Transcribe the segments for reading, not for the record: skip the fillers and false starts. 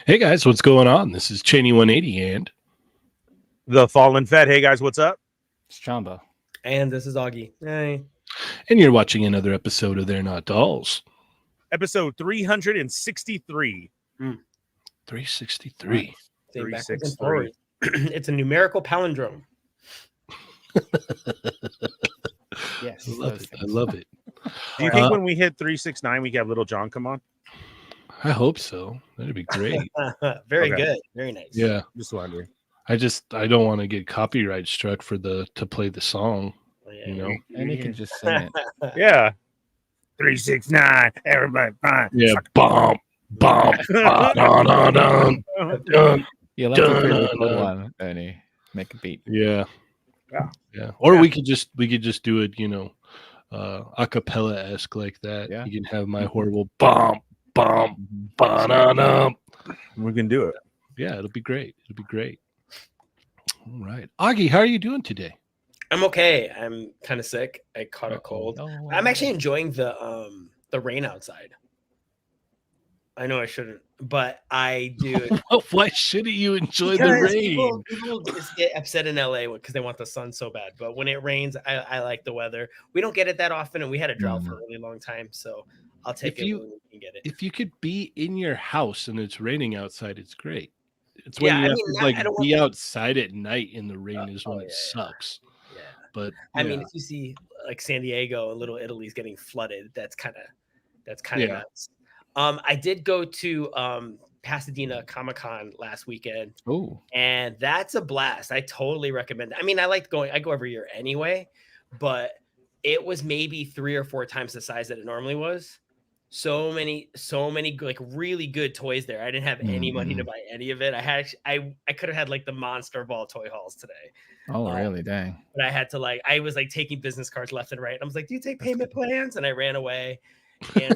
Hey guys, what's going on? This is Cheynee180 and the Fallen Fett. Hey guys, what's up? It's Chamba. And this is Augie. Hey. And you're watching another episode of They're Not Dolls. Episode 363. 363. 363. It's a numerical palindrome. Yes. I love it. Do you think when we hit 369, we can have Little John come on? I hope so. That'd be great. Very good. Very nice. Yeah. Just wondering. I don't want to get copyright struck for to play the song. You know? And you can just sing it. Yeah. 369. Everybody fine. Yeah. Bomb. Bomb. Dun. Yeah, let's do the cool one, Ernie. Make a beat. Yeah. Yeah. Yeah. Or we could just do it, a cappella-esque like that. Yeah. You can have my horrible bomb. Ba-da-dum. We can do it. Yeah, it'll be great. All right. Augie, how are you doing today? I'm okay. I'm kind of sick. I caught a cold. Oh, I'm actually enjoying the rain outside. I know I shouldn't, but I do. Why shouldn't you enjoy the rain? People just get upset in LA because they want the sun so bad. But when it rains, I like the weather. We don't get it that often, and we had a drought for a really long time. So I'll take it when we can get it. If you could be in your house and it's raining outside, it's great. It's when you have to be outside at night in the rain is when it sucks. Yeah. But I mean, if you see like San Diego and Little Italy's getting flooded, that's kind of nuts. I did go to Pasadena Comic-Con last weekend. Oh, and that's a blast. I totally recommend it. I mean, I go every year anyway, but it was maybe 3 or 4 times the size that it normally was. So many like really good toys there. I didn't have any money to buy any of it. I could have had like the Monster Ball toy hauls today. Oh, really? Dang. But I had to I was like taking business cards left and right. And I was like, "Do you take payment plans?" And I ran away. And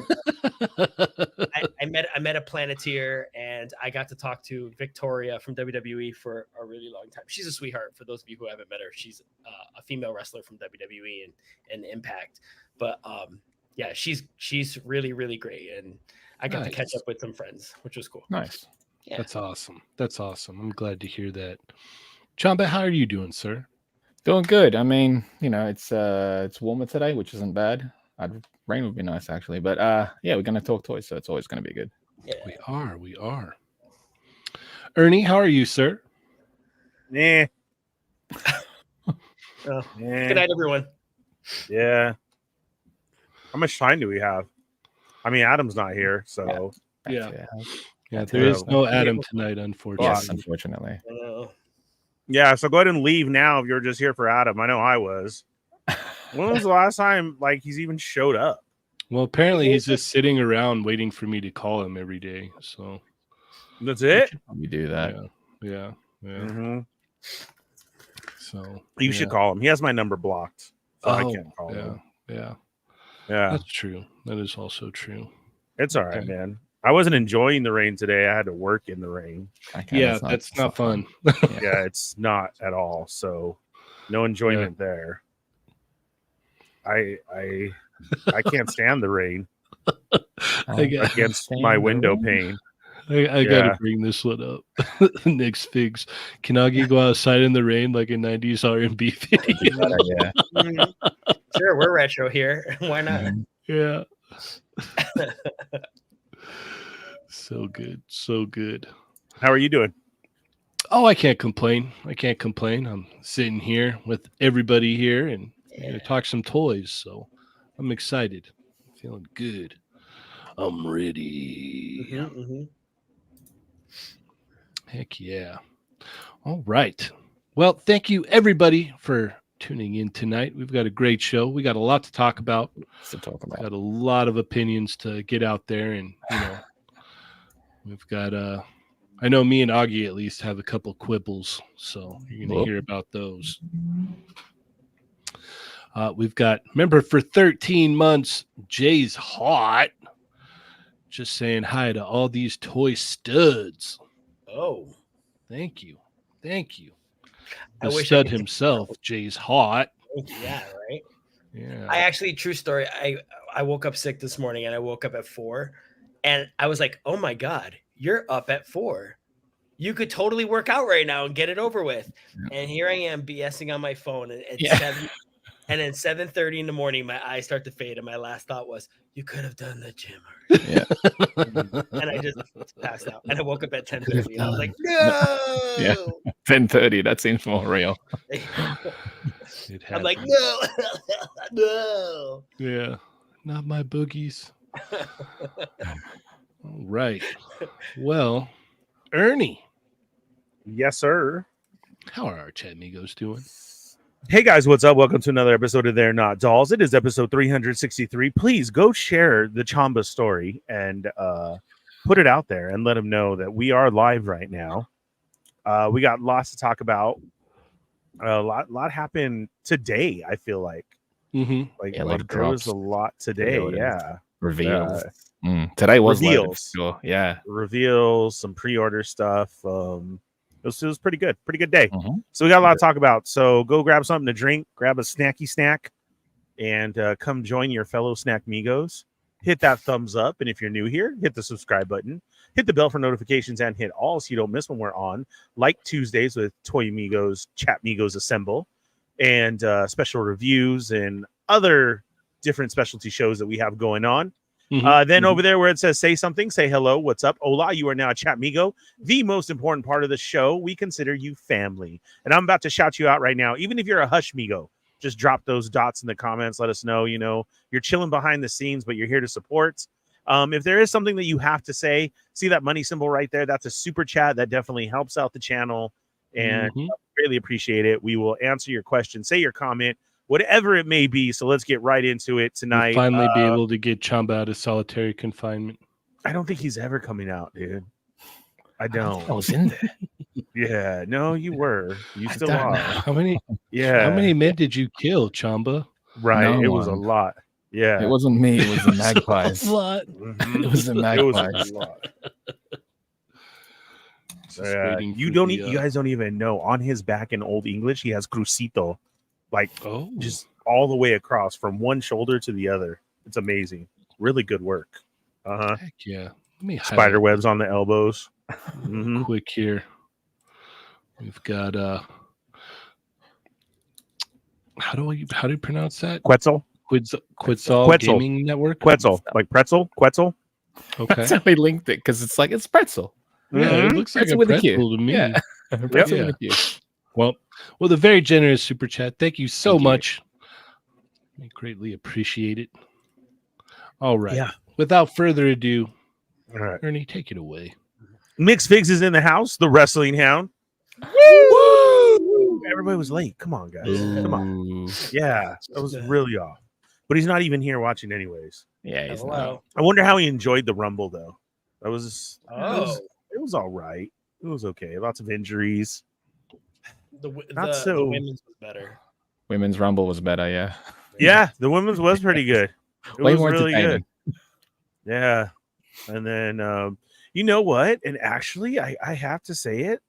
I met a Planeteer, and I got to talk to Victoria from WWE for a really long time. She's a sweetheart. For those of you who haven't met her, she's a female wrestler from WWE and Impact. But yeah, she's really, really great, and I got to catch up with some friends, which was cool. Nice. Yeah. That's awesome. I'm glad to hear that. Chamba, how are you doing, sir? Doing good. I mean, it's warmer today, which isn't bad. Rain would be nice, actually. But yeah, we're gonna talk toys, so it's always gonna be good. Yeah. We are. Ernie, how are you, sir? Nah. Good Yeah. night, everyone. Yeah. How much time do we have? I mean, Adam's not here, so Yeah. That's There is it. no Adam tonight, unfortunately. Yes, unfortunately. yeah. So go ahead and leave now if you're just here for Adam. I know I was. When was the last time like he's even showed up? Well, apparently he's just sitting around waiting for me to call him every day. So That's it. We do that. Yeah. Mm-hmm. So You should call him. He has my number blocked, so I can't call him. Yeah. Yeah, That's true. That is also true. it's all right, man. I wasn't enjoying the rain today. I had to work in the rain. Yeah, that's not fun. Yeah, it's not at all. So, no enjoyment there. I can't stand the rain against my window pane. I gotta bring this one up. Nick's Figs. Can Augie go outside in the rain like a 90s R&B video? Yeah. Sure, we're retro here. Why not? Yeah. So good. So good. How are you doing? Oh, I can't complain. I'm sitting here with everybody here and gonna talk some toys. So I'm excited. I'm feeling good. I'm ready. Heck yeah. All right. Well, thank you everybody for tuning in tonight. We've got a great show. We got a lot to talk about. Got a lot of opinions to get out there, and we've got I know me and Augie at least have a couple quibbles, so you're gonna hear about those. We've got member for 13 months, Jay's Hot. Just saying hi to all these toy studs. Oh, thank you. The stud himself, Jay's Hot. Yeah, right. Yeah. I actually, true story. I woke up sick this morning, and I woke up at 4, and I was like, "Oh my god, you're up at 4. You could totally work out right now and get it over with." Yeah. And here I am BSing on my phone at 7. And then 7:30 in the morning, my eyes start to fade, and my last thought was, "You could have done the gym already." Yeah. And I just passed out. And I woke up at 10:30, and I was like, "No!" Yeah, 10:30. That seems more real. I'm like, "No, no." Yeah, not my boogies. All right. Well, Ernie. Yes, sir. How are our chat amigos doing? Hey guys, what's up? Welcome to another episode of They're Not Dolls. It is episode 363. Please go share the Chamba story and put it out there and let them know that we are live right now. We got lots to talk about. A lot happened today, I feel like. Like there was a lot today. Yeah. Reveals. Today was reveals. Sure. Yeah. Reveals, some pre-order stuff. It was pretty good. Pretty good day. So we got a lot to talk about. So go grab something to drink, grab a snacky snack, and come join your fellow snack migos. Hit that thumbs up. And if you're new here, hit the subscribe button. Hit the bell for notifications and hit all so you don't miss when we're on. Like Tuesdays with Toy Amigos, Chat Migos Assemble, and special reviews and other different specialty shows that we have going on. Then over there where it says say something, say hello, what's up? Hola, you are now a Chat Migo, the most important part of the show. We consider you family. And I'm about to shout you out right now. Even if you're a hush Migo, just drop those dots in the comments. Let us know, you're chilling behind the scenes, but you're here to support. If there is something that you have to say, see that money symbol right there? That's a super chat. That definitely helps out the channel. And I really appreciate it. We will answer your question, say your comment, whatever it may be. So let's get right into it tonight. We'll finally be able to get Chamba out of solitary confinement. I don't think he's ever coming out, dude. I don't. I was in there. Yeah, no, you were. You still are. How many? Yeah. How many men did you kill, Chamba? Right. It was a lot. Yeah. It wasn't me. It was the magpies. A lot. It was the magpies. A lot. You guys don't even know. On his back in Old English, he has crucito, like just all the way across from one shoulder to the other. It's amazing. Really good work. Heck yeah. Spider webs on the elbows. Quick here. We've got how do you pronounce that? Quetzal. Quetzal Gaming Network. Quetzal, like pretzel. Quetzal. Okay. That's how we linked it because it's like it's pretzel. Yeah, it looks like a pretzel to me. Yeah. Pretzel with a Q. Well, the very generous super chat. Thank you so much. We greatly appreciate it. All right. Yeah. Without further ado, All right. Ernie, take it away. Mixed Figs is in the house. The Wrestling Hound. Woo! Everybody was late. Come on, guys. Come on. Yeah, that was really off. But he's not even here watching, anyways. Yeah, he's Hello. I wonder how he enjoyed the Rumble, though. That was. Oh. It was all right. It was okay. Lots of injuries. The so- women's was better. Women's Rumble was better, yeah. Yeah, the women's was pretty good. It Way was more really good. entertaining. Yeah. And then, you know what? And actually, I have to say it.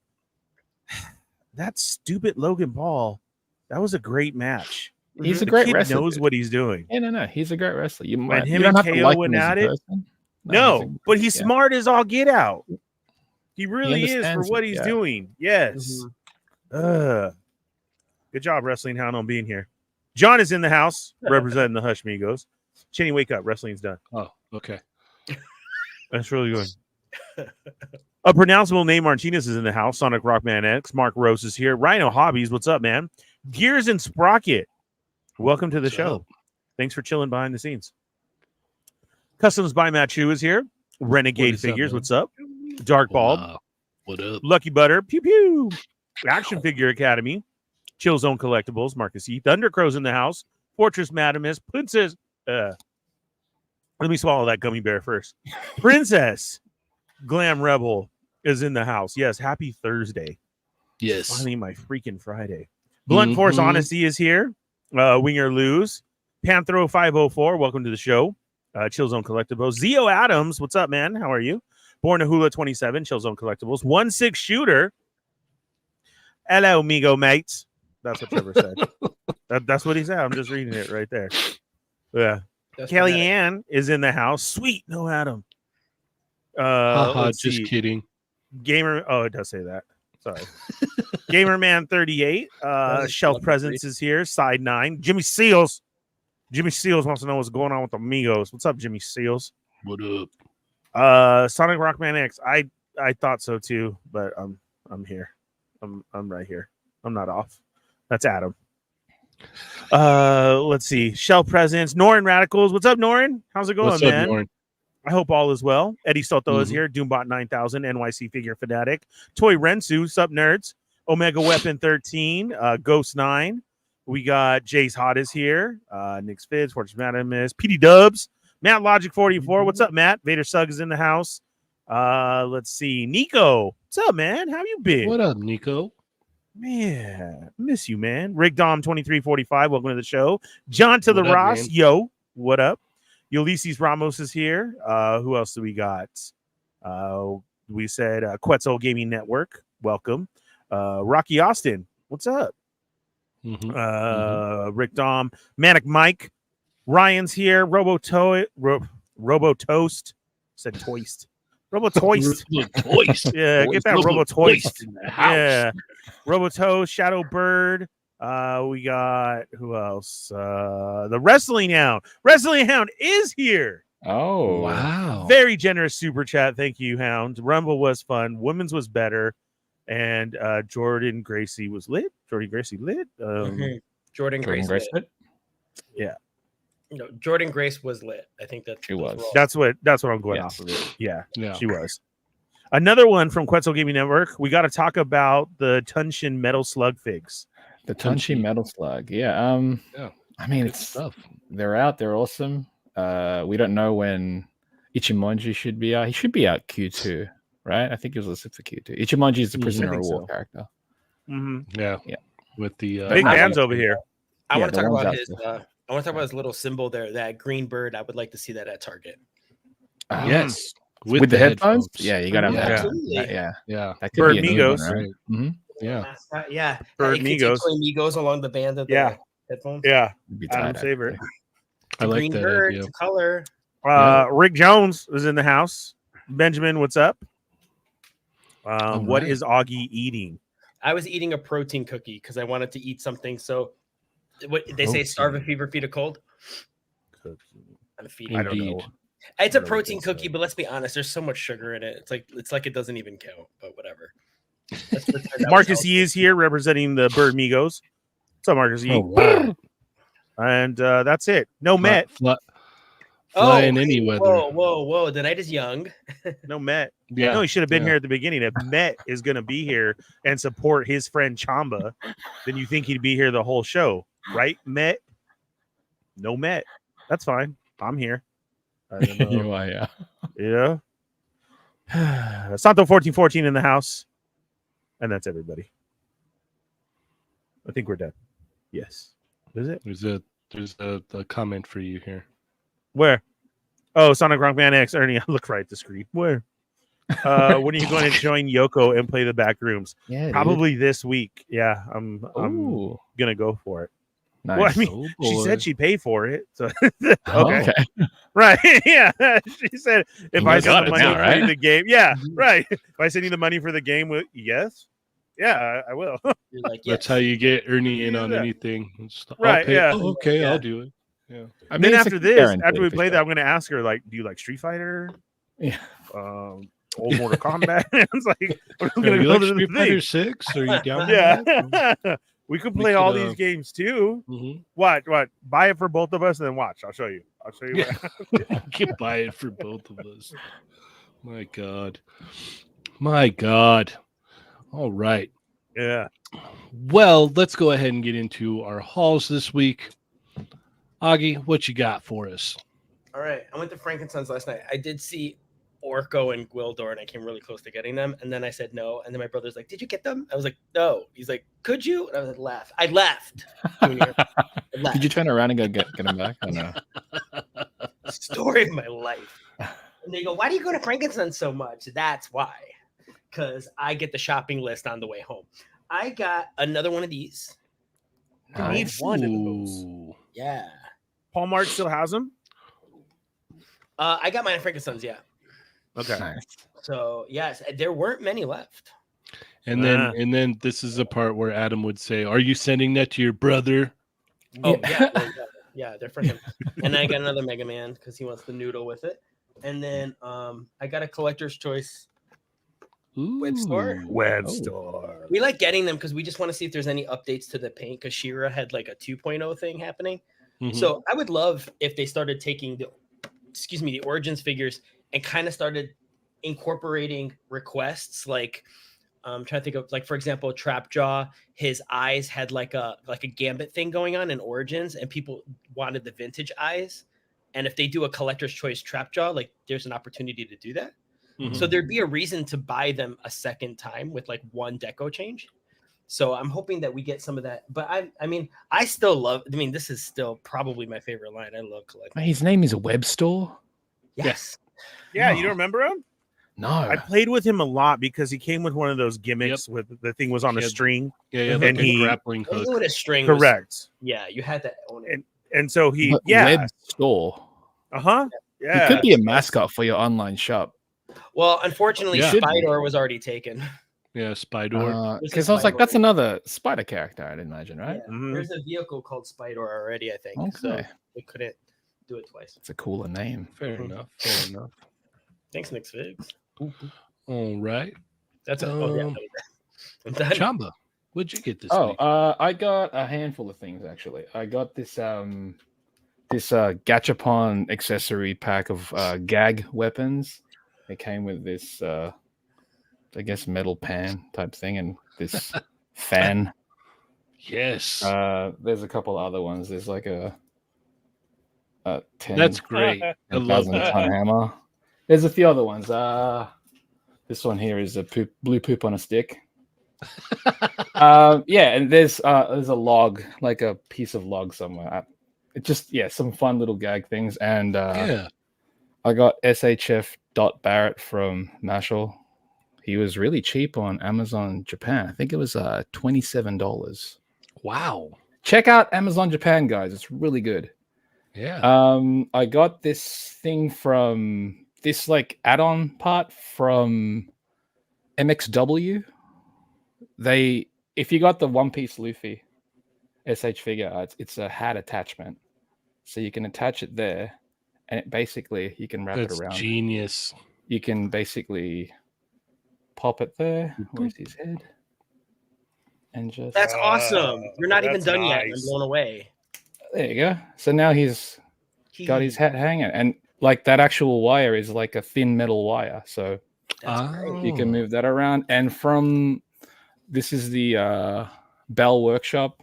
That stupid Logan Paul, that was a great match. He's a The great kid wrestler. knows what he's doing. Yeah, no. He's a great wrestler. You When might, him you don't and have to KO like went him as at a it. person. No, but he's yeah. smart as all get out. He really is for understands what it, he's yeah. doing. Yes. Good job, Wrestling Hound, on being here. John is in the house representing the Hush Migos. Cheney, wake up. Wrestling's done. Oh, okay. That's really good. A pronounceable name Martinez is in the house. Sonic Rockman X. Mark Rose is here. Rhino Hobbies, what's up, man? Gears and Sprocket, welcome to the What's show. up? Thanks for chilling behind the scenes. Customs by Matt Chu is here. Renegade What is up, Figures, man? what's up? Dark Bulb. Wow. What up? Lucky Butter. Pew pew. Action Figure Academy. Chill Zone Collectibles. Marcus E. Thunder Crow's in the house. Fortress Madamus. Princess. Let me swallow that gummy bear first. Princess Glam Rebel is in the house. Yes, happy Thursday. Yes. Finally, my freaking Friday. Blunt Force Honesty is here. Winger Lose. Panthro 504, welcome to the show. Chill Zone Collectibles. Zio Adams, what's up, man? How are you? Born to Hula 27, Chill Zone Collectibles. 1-6 Shooter. Hello, amigo mates. That's what Trevor said. That's what he said. I'm just reading it right there. Yeah. Kellyanne is in the house. Sweet. No, Adam. Just kidding. Gamer. Oh, it does say that. Sorry. Gamerman 38. Shelf Presence is here. Side 9. Jimmy Seals. Jimmy Seals wants to know what's going on with the Amigos. What's up, Jimmy Seals? What up? Sonic Rockman X. I thought so too, but I'm here. I'm right here. I'm not off. That's Adam. Let's see. Shelf Presence. Norin Radicals. What's up, Norin? How's it going, What's man? up, Lauren? I hope all is well. Eddie Soto is here. Doombot 9000, NYC Figure Fanatic. Toy Rensu, sup nerds. Omega Weapon 13, Ghost 9. We got Jay's Hot is here. Nick's Fizz, Fortress Madamus, PD Dubs, Matt Logic 44. What's up, Matt? Vader Sugg is in the house. Let's see. Nico. What's up, man? How you been? What up, Nico? Man, miss you, man. Rick Dom 2345. Welcome to the show. John to the What up, Ross. man? Yo, what up? Ulysses Ramos is here. Who else do we got? We said Quetzal Gaming Network. Welcome. Rocky Austin. What's up? Rick Dom. Manic Mike. Ryan's here. Robo Toast. Said Toist. Robo Toist. Toist. Yeah, get that Robo Toist in the house. Yeah. Robo Toast. Shadow Bird. We got who else? The Wrestling Hound. Wrestling Hound is here. Oh, Wow. Very generous super chat. Thank you, Hound. Rumble was fun. Women's was better. And Jordan Gracie was lit. Jordan Gracie lit. Jordan Grace. Lit. Yeah. No, Jordan Grace was lit. I think that She was. That's what I'm going Yes. off of it. Yeah, Yeah. she was. Another one from Quetzal Gaming Network. We got to talk about the Tunshin Metal Slug figs. the Tunchi Metal Slug. Yeah. Yeah. I mean, Good it's stuff. they're out. They're awesome. We don't know when Ichimonji should be out. He should be out Q2, right? I think he was listed for Q2. Ichimonji is the Prisoner think of War so. character. Mm-hmm. Yeah. Yeah. With the Big I- bands over here. I Yeah, want to the talk ones about out his. there. I want to talk about his little symbol there, that green bird. I would like to see that at Target. Yes. With the headphones? Yeah, you gotta have Yeah. that. Absolutely. Yeah. Yeah. That could Bird be a new one, Migos. right? Mhm. Yeah. Yeah. Bird It could take Migos. 20 Migos along the band of the Yeah. headphones. Yeah, It'd be Adam's tight, favorite. actually. I like Green that bird idea. to color. Yeah. Rick Jones is in the house. Benjamin, what's up? All What right. is Augie eating? I was eating a protein cookie because I wanted to eat something. So, what they say, starve a fever, feed a cold. I'm feeding. I don't Indeed. know. It's a I don't protein think so. cookie, but let's be honest, there's so much sugar in it. It's like it doesn't even count. But whatever. Let's pretend that was Marcus healthy. E is here representing the Bird Migos. What's up, Marcus E? All right. And that's it. No Met. Flying any weather. Whoa! The night is young. No Met. Yeah. No, he should have been yeah. here at the beginning. If Met is going to be here and support his friend Chamba, then you think he'd be here the whole show, right? Met. No Met. That's fine. I'm here. I don't know. You are, yeah. Yeah. Santo 1414 in the house. And that's everybody. I think we're done. Yes. Is it? There's a comment for you here. Where? Oh, Sonic Rockman X. Ernie, look right at the screen. Where? When are you going to join Yoko and play the back rooms? Yeah, Probably this week. Yeah, I'm gonna go for it. Nice. Well, I mean, she said she'd pay for it. So Okay. Right. Yeah. She said if You I got send the it money now, for right? the game. Yeah, right. If I send you the money for the game, yes. Yeah, I will. You're like, That's how you get Ernie in on Yeah. anything. I'll Right, pay. yeah. Oh, okay, Yeah. I'll do it. Yeah. I Then it's after a this, guarantee after we for play sure. that, I'm gonna ask her like, do you like Street Fighter? Yeah. Old Mortal Kombat. It's like I'm Yo, gonna you go like to the Street Fighter thing. 6? Are you down with that? Yeah. We could We play all could, these games too. Mhm. What? Buy it for both of us and then watch. I'll show you. Yeah. You can buy it for both of us. My God. All right. Yeah. Well, let's go ahead and get into our hauls this week. Augie, what you got for us? all right. I went to Frankenstein's last night. I did see Orko and Gwildor, and I came really close to getting them. And then I said no. And then my brother's like, "Did you get them?" I was like, "No." He's like, "Could you?" And I was like, "Laugh." I left. Junior. I left. Did you turn around and go get them back? I know. Story of my life. And they go, "Why do you go to Frankenstein's so much?" That's why. Because I get the shopping list on the way home. I got another one of these. I need one of those. Ooh. Yeah. Paul Mart still has them. I got mine at Frankenstein's, yeah. Okay. Nice. So yes, there weren't many left. And then this is the part where Adam would say, "Are you sending that to your brother?" Oh yeah, they're for him. And I got another Mega Man because he wants the noodle with it. And then I got a collector's choice web store. Web Oh. store. We like getting them because we just want to see if there's any updates to the paint because She-Ra had like a 2.0 thing happening. Mhm. So I would love if they started taking the Origins figures and kind of started incorporating requests like I'm trying to think of like, for example, Trapjaw, his eyes had like a Gambit thing going on in Origins and people wanted the vintage eyes. And if they do a collector's choice Trapjaw, like there's an opportunity to do that. Mhm. So there'd be a reason to buy them a second time with like one deco change. So I'm hoping that we get some of that. But I mean, I still love, this is still probably my favorite line. I love collecting. His name is Web Store? Yes. Yeah, No. you don't remember him? No. I played with him a lot because he came with one of those gimmicks with the thing was on a Yeah. string. Yeah, And like a he- grappling Anything hook. with a string. was- Correct. yeah, you had to own it. And so he, But yeah. Web Store. Uh-huh. He Yeah. could be a mascot for your online shop. Well, unfortunately, Yeah. Spider was already taken. Yeah, Spydor. Because I was like, that's another spider character, I'd imagine, right? Yeah. Mhm. There's a vehicle called Spider already, I think. So Okay. we couldn't do it twice. It's a cooler name. Fair enough. Fair enough. Thanks, Nick Figs. All right. That's a, I'm done. Chamba, what'd you get this Oh, week? I got a handful of things actually. I got this Gachapon accessory pack of gag weapons. It came with this I guess metal pan type thing and this fan. Yes. There's a couple other ones. There's like a 10 That's great. I love 1,000 that. ton hammer. There's a few other ones. This one here is a blue poop on a stick. Yeah, and there's a log, like a piece of log somewhere. It just some fun little gag things. And Yeah. I got SHF Barrett from Mashal. He was really cheap on Amazon Japan. I think it was $27. Wow. Check out Amazon Japan, guys. It's really good. Yeah. I got this thing from this like add-on part from MXW. If you got the One Piece Luffy SH figure, it's a hat attachment, so you can attach it there, and it basically you can wrap That's it around. genius. You can basically pop it there. Where's his head? And just That's awesome. You're not even that's done yet. I'm nice. blown away. there you go. So now he's got his hat hanging, and like that actual wire is like a thin metal wire, so you can move that around. And from this is the Bell Workshop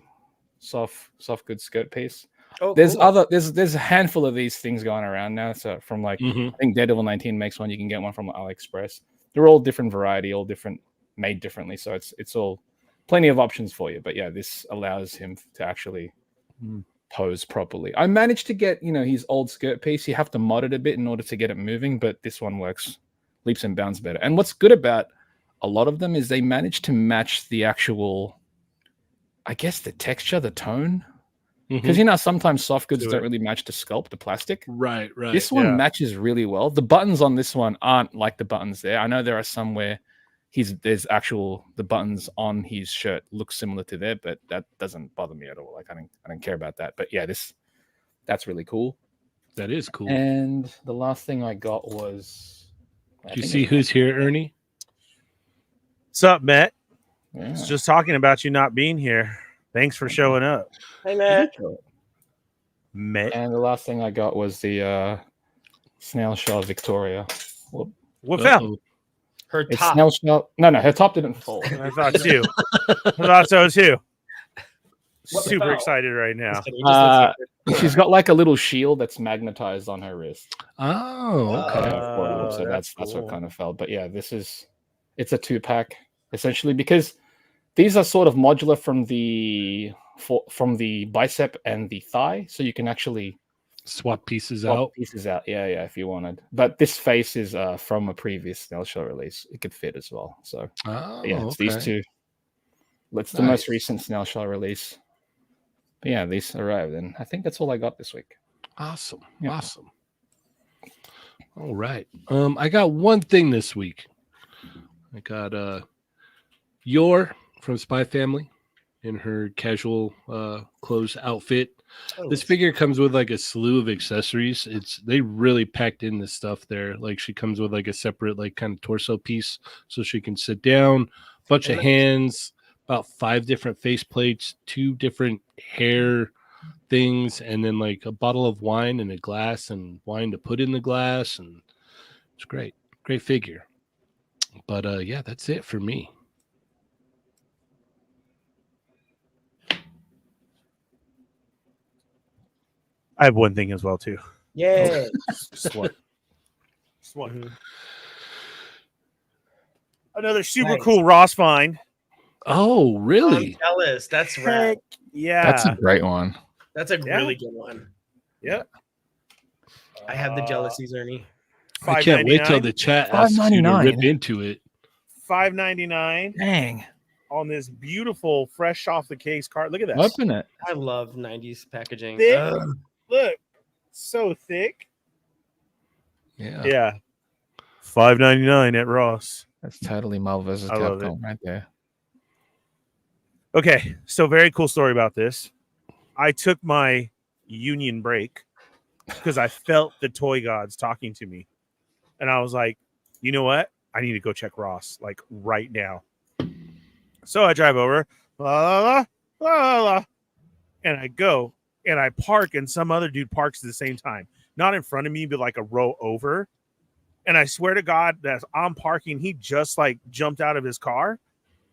soft good skirt piece. Oh, there's cool. there's a handful of these things going around now. So from like I think Daredevil 19 makes one. You can get one from AliExpress. They're all different variety, all different, made differently. So it's all plenty of options for you. But yeah, this allows him to actually pose properly. I managed to get his old skirt piece. You have to mod it a bit in order to get it moving, but this one works leaps and bounds better. And what's good about a lot of them is they manage to match the actual, I guess, the texture, the tone. Because sometimes soft goods don't really match the sculpt, the plastic. Right. This one matches really well. The buttons on this one aren't like the buttons there. I know there are some where the buttons on his shirt look similar to there, but that doesn't bother me at all. Like I don't care about that. But yeah, that's really cool. That is cool. And the last thing I got was. Do you see who's here, Ernie? What's up, Matt? Yeah. It's just talking about you not being here. Thanks for showing up. Hey, Matt. Matt. And the last thing I got was the snail shell Victoria. What fell? Her It's top. snail shell. No, her top didn't fall. I thought too. I thought so too. What Super fell? excited right now. Just kidding, it just looks She's got like a little shield that's magnetized on her wrist. Oh, okay. So that's cool. what kind of fell. But yeah, it's a 2-pack essentially, because these are sort of modular from the bicep and the thigh, so you can actually Swap pieces swap out. pieces out. Yeah, if you wanted. But this face is from a previous snail shell release. It could fit as well. So it's these two. It's the most recent snail shell release. But yeah, these arrived, and I think that's all I got this week. Awesome. Yeah. Awesome. All right. I got one thing this week. I got Yor from Spy Family in her casual clothes outfit. This figure comes with like a slew of accessories. They really packed in this stuff there. Like she comes with like a separate like kind of torso piece so she can sit down, bunch of hands, about 5 different face plates, 2 different hair things, and then like a bottle of wine and a glass and wine to put in the glass. And it's great figure. But that's it for me. I have one thing as well too. Yeah. Just one. Another super cool Ross find. Oh, really? I'm jealous. That's right. Heck yeah. That's a great one. That's a really good one. Yep. I have the jealousies, Ernie. I can't wait till the chat asks you to rip into it. $5.99. Dang. On this beautiful, fresh off the case card. Look at that. Open it. I love 90s packaging. Thick. Look, so thick. Yeah. $5.99 at Ross. That's totally Marvel vs. I love Capcom right there. Okay, so very cool story about this. I took my union break because I felt the toy gods talking to me. And I was like, you know what? I need to go check Ross, like right now. So I drive over, and I go, and I park, and some other dude parks at the same time. Not in front of me, but like a row over. And I swear to God that I'm parking, he just like jumped out of his car,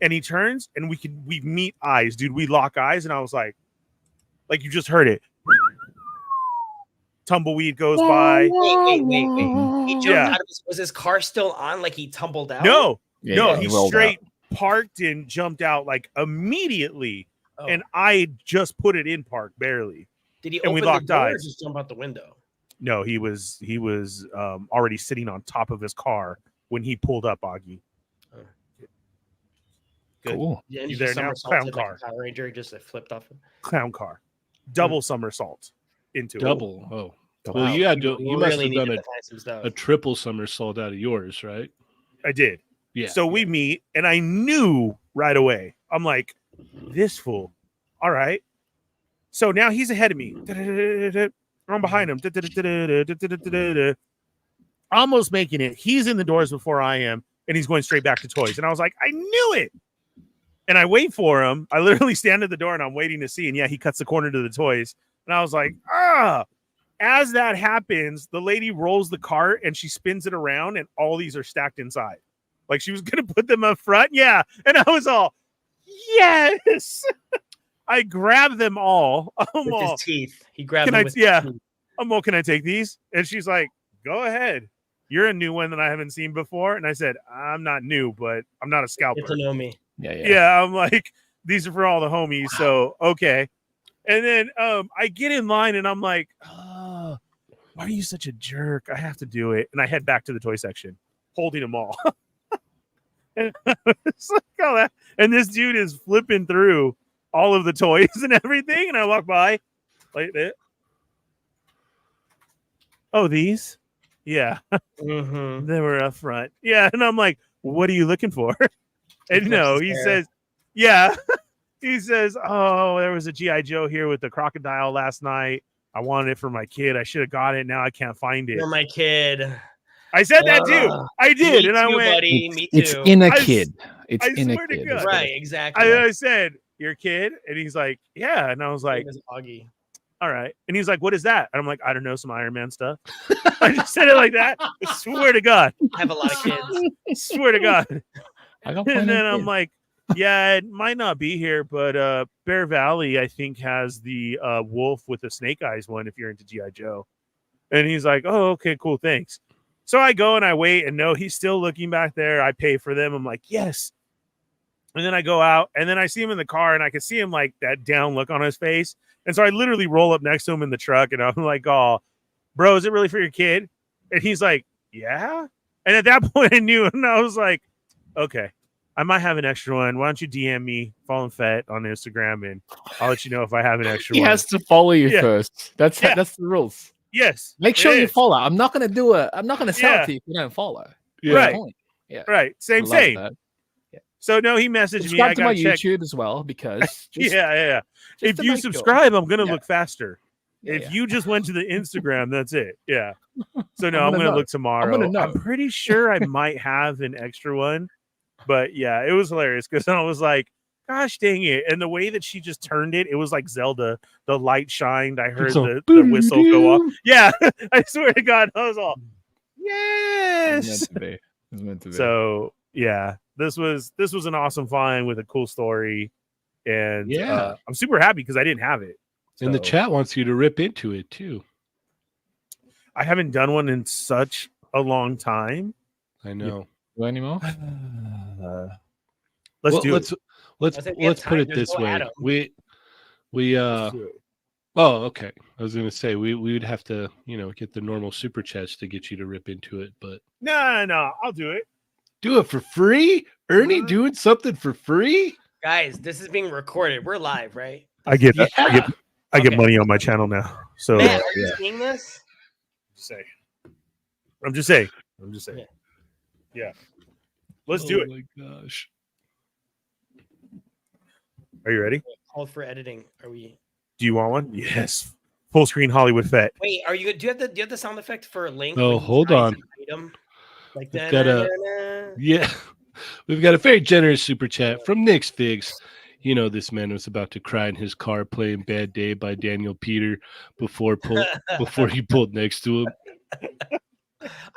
and he turns, and we meet eyes, dude. We lock eyes, and I was like you just heard it. Tumbleweed goes by. Wait. He jumped out of was his car still on? Like he tumbled out? No, Yeah, he straight parked and jumped out like immediately. Oh. And I just put it in park barely. Did he and we open locked the door or eyes. just jump out the window? No, he was already sitting on top of his car when he pulled up, Augie. Oh. Good. Cool. Yeah, and You he there now? somersaulted Clown car. like a Power Ranger, he just flipped off. Clown car. Double somersault into it. Double. Oh. Wow. Well, you must have done needed to find some stuff. a triple somersault out of yours, right? I did. Yeah. So we meet, and I knew right away. I'm like, this fool. All right. So now he's ahead of me. I'm behind him. Almost making it. He's in the doors before I am. and he's going straight back to toys. And I was like, I knew it. And I wait for him. I literally stand at the door and I'm waiting to see. And yeah, he cuts the corner to the toys. And I was like, As that happens, the lady rolls the cart and she spins it around and all these are stacked inside. Like she was going to put them up front. Yeah. And I was all, yes. I grabbed them all. With his teeth. He grabbed them with his teeth. I'm all, can I take these? And she's like, go ahead. You're a new one that I haven't seen before. And I said, I'm not new, but I'm not a scalper. Get to know me. Yeah. I'm like, these are for all the homies. Wow. So, okay. And then I get in line and I'm like, why are you such a jerk? I have to do it. And I head back to the toy section, holding them all. And it's like all that. And this dude is flipping through all of the toys and everything. And I walk by like that. Oh, these? Yeah. Mm-hmm. They were up front. Yeah. And I'm like, what are you looking for? And no, he says, yeah. He says, oh, there was a G.I. Joe here with the crocodile last night. I wanted it for my kid. I should have got it. Now I can't find it. For my kid. I said that too. I did. And I went, buddy, me too. It's in a kid. It's in a kid. Right, exactly. I said, your kid? And he's like, yeah. And I was like, Augie. All right. And he's like, what is that? And I'm like, I don't know, some Iron Man stuff. I just said it like that. I swear to God. I have a lot of kids. I swear to God. And then I'm like, yeah, it might not be here, but Bear Valley, I think, has the wolf with the snake eyes one if you're into G.I. Joe. And he's like, oh, okay, cool, thanks. So I go and I wait, and no, he's still looking back there. I pay for them. I'm like, yes. And then I go out, and then I see him in the car, and I can see him like that down look on his face. And so I literally roll up next to him in the truck, and I'm like, oh, bro, is it really for your kid? And he's like, yeah. And at that point, I knew, and I was like, okay. I might have an extra one. Why don't you DM me, Fallen Fett, on Instagram, and I'll let you know if I have an extra one. He has to follow you first. That's the rules. Yes. Make sure you follow. I'm not gonna sell it to you if you don't follow. Yeah. Right. Yeah. Right. Same. Yeah. So no, he messaged subscribe me. To my YouTube as well because yeah. If you subscribe, I'm gonna look faster. If you just went to the Instagram, that's it. Yeah. So no, I'm gonna look tomorrow. I'm pretty sure I might have an extra one. But yeah, it was hilarious because I was like, gosh dang it. And the way that she just turned it, it was like Zelda. The light shined. I heard the whistle go off. Yeah, I swear to God, I was all, yes. It was meant to be. So yeah, this was an awesome find with a cool story. And I'm super happy because I didn't have it. So. And the chat wants you to rip into it too. I haven't done one in such a long time. I know. Anymore? Let's put it this way. Okay. I was gonna say we would have to, get the normal super chats to get you to rip into it, but no, I'll do it. Do it for free? Ernie doing something for free? Guys, this is being recorded. We're live, right? I get I get money on my channel now. So Matt, are you seeing this? I'm just saying. Yeah. Let's do it. Oh my gosh. Are you ready? Hold for editing. Are we? Do you want one? Yes. Full screen Hollywood Fett. Wait, do you have the sound effect for a link? Oh, hold on. Like that. We've got a very generous super chat from Nick's Figs. This man was about to cry in his car playing Bad Day by Daniel Peter before he pulled next to him.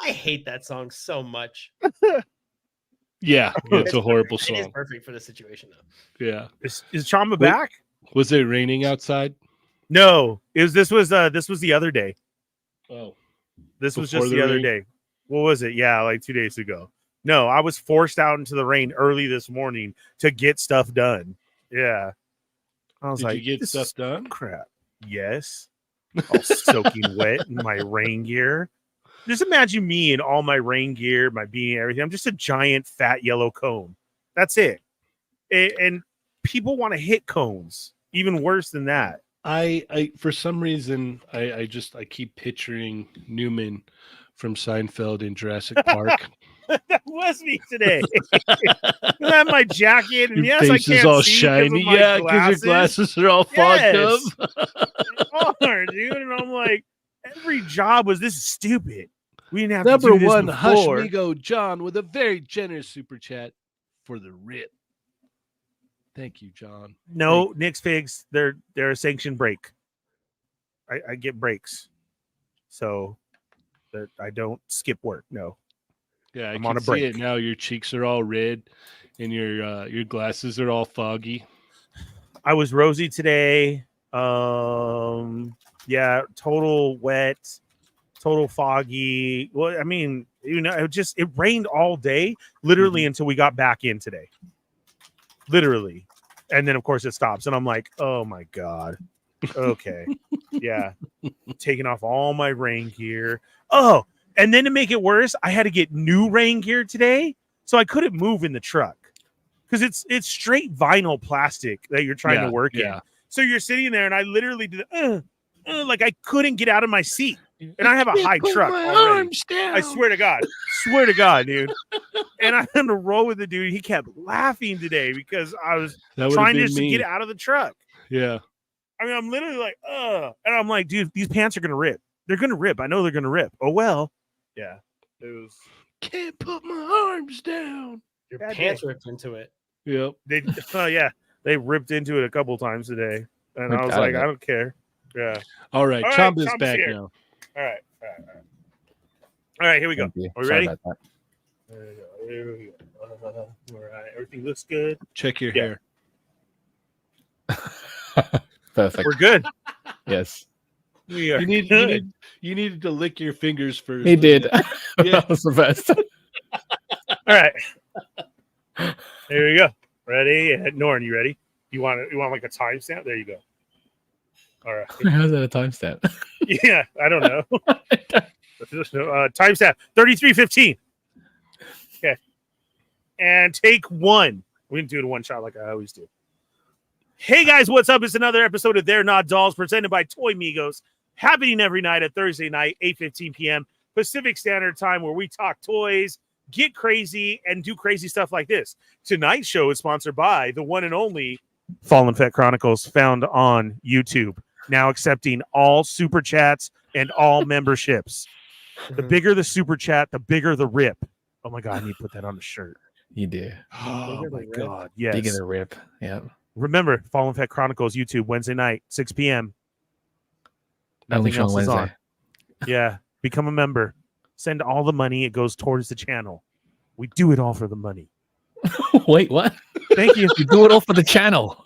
I hate that song so much. Yeah, it's a horrible song. It is perfect for the situation, though. Yeah. Is Chamba back? Was it raining outside? No. This was the other day. Oh. This was just the other day. What was it? Yeah, like 2 days ago. No, I was forced out into the rain early this morning to get stuff done. Yeah. I was Did you get stuff done? Crap. Yes. All soaking wet in my rain gear. Just imagine me in all my rain gear, my beanie, everything. I'm just a giant fat yellow cone. That's it. And people want to hit cones. Even worse than that. I for some reason I keep picturing Newman from Seinfeld in Jurassic Park. That was me today. I have my jacket, and your yes, face I can't is all see shiny. Yeah, because your glasses are all fogged up. Dude, and I'm like, every job was this is stupid. We didn't have Number to do this one, before. Hushmigo John with a very generous super chat for the rip. Thank you, John. No, Nick's Figs, they're a sanctioned break. I get breaks, so that I don't skip work. No. Yeah, I'm I on can a break. see it now. Your cheeks are all red, and your glasses are all foggy. I was rosy today. Yeah, total wet, total foggy. Well, I mean, it rained all day, literally until we got back in today. Literally. And then of course it stops. And I'm like, oh my God. Okay. Yeah. Taking off all my rain gear. Oh, and then to make it worse, I had to get new rain gear today. So I couldn't move in the truck. Because it's straight vinyl plastic that you're trying to work in. So you're sitting there, and I literally did like I couldn't get out of my seat. And I have a high truck already. I swear to God, dude. And I had to roll with the dude. He kept laughing today because I was trying just to get out of the truck. Yeah. I mean, I'm literally like, and I'm like, dude, these pants are gonna rip. They're gonna rip. I know they're gonna rip. Oh well. Yeah. It was. Can't put my arms down. Your pants ripped into it. Yep. They ripped into it a couple times today, and I was like, I don't care. Yeah. All right, Chamba's back here. now. All right. Here we go. Are we ready? There Here we go. All right. Everything looks good. Check your hair. Perfect. We're good. Yes. We are. You needed to lick your fingers first. He did. Yeah. That was the best. All right. Here we go. Ready? Norrin, you ready? You want like a timestamp? There you go. All right. How's that a timestamp? Yeah, I don't know. Timestamp 33:15. Okay. And take one. We didn't do it in one shot like I always do. Hey guys, what's up? It's another episode of They're Not Dolls presented by Toy Migos, happening every night at Thursday night, 8:15 p.m. Pacific Standard Time, where we talk toys, get crazy, and do crazy stuff like this. Tonight's show is sponsored by the one and only Fallen Fett Chronicles, found on YouTube, now accepting all super chats and all memberships. The bigger the super chat, the bigger the rip. Oh my God, I need to put that on the shirt. You do. Oh my God, yes. Bigger the rip. Yeah. Remember, Fallen Fett Chronicles YouTube, Wednesday night, 6 p.m. Nothing else is on. Yeah, become a member. Send all the money. It goes towards the channel. We do it all for the money. Wait, what? Thank you. You do it all for the channel.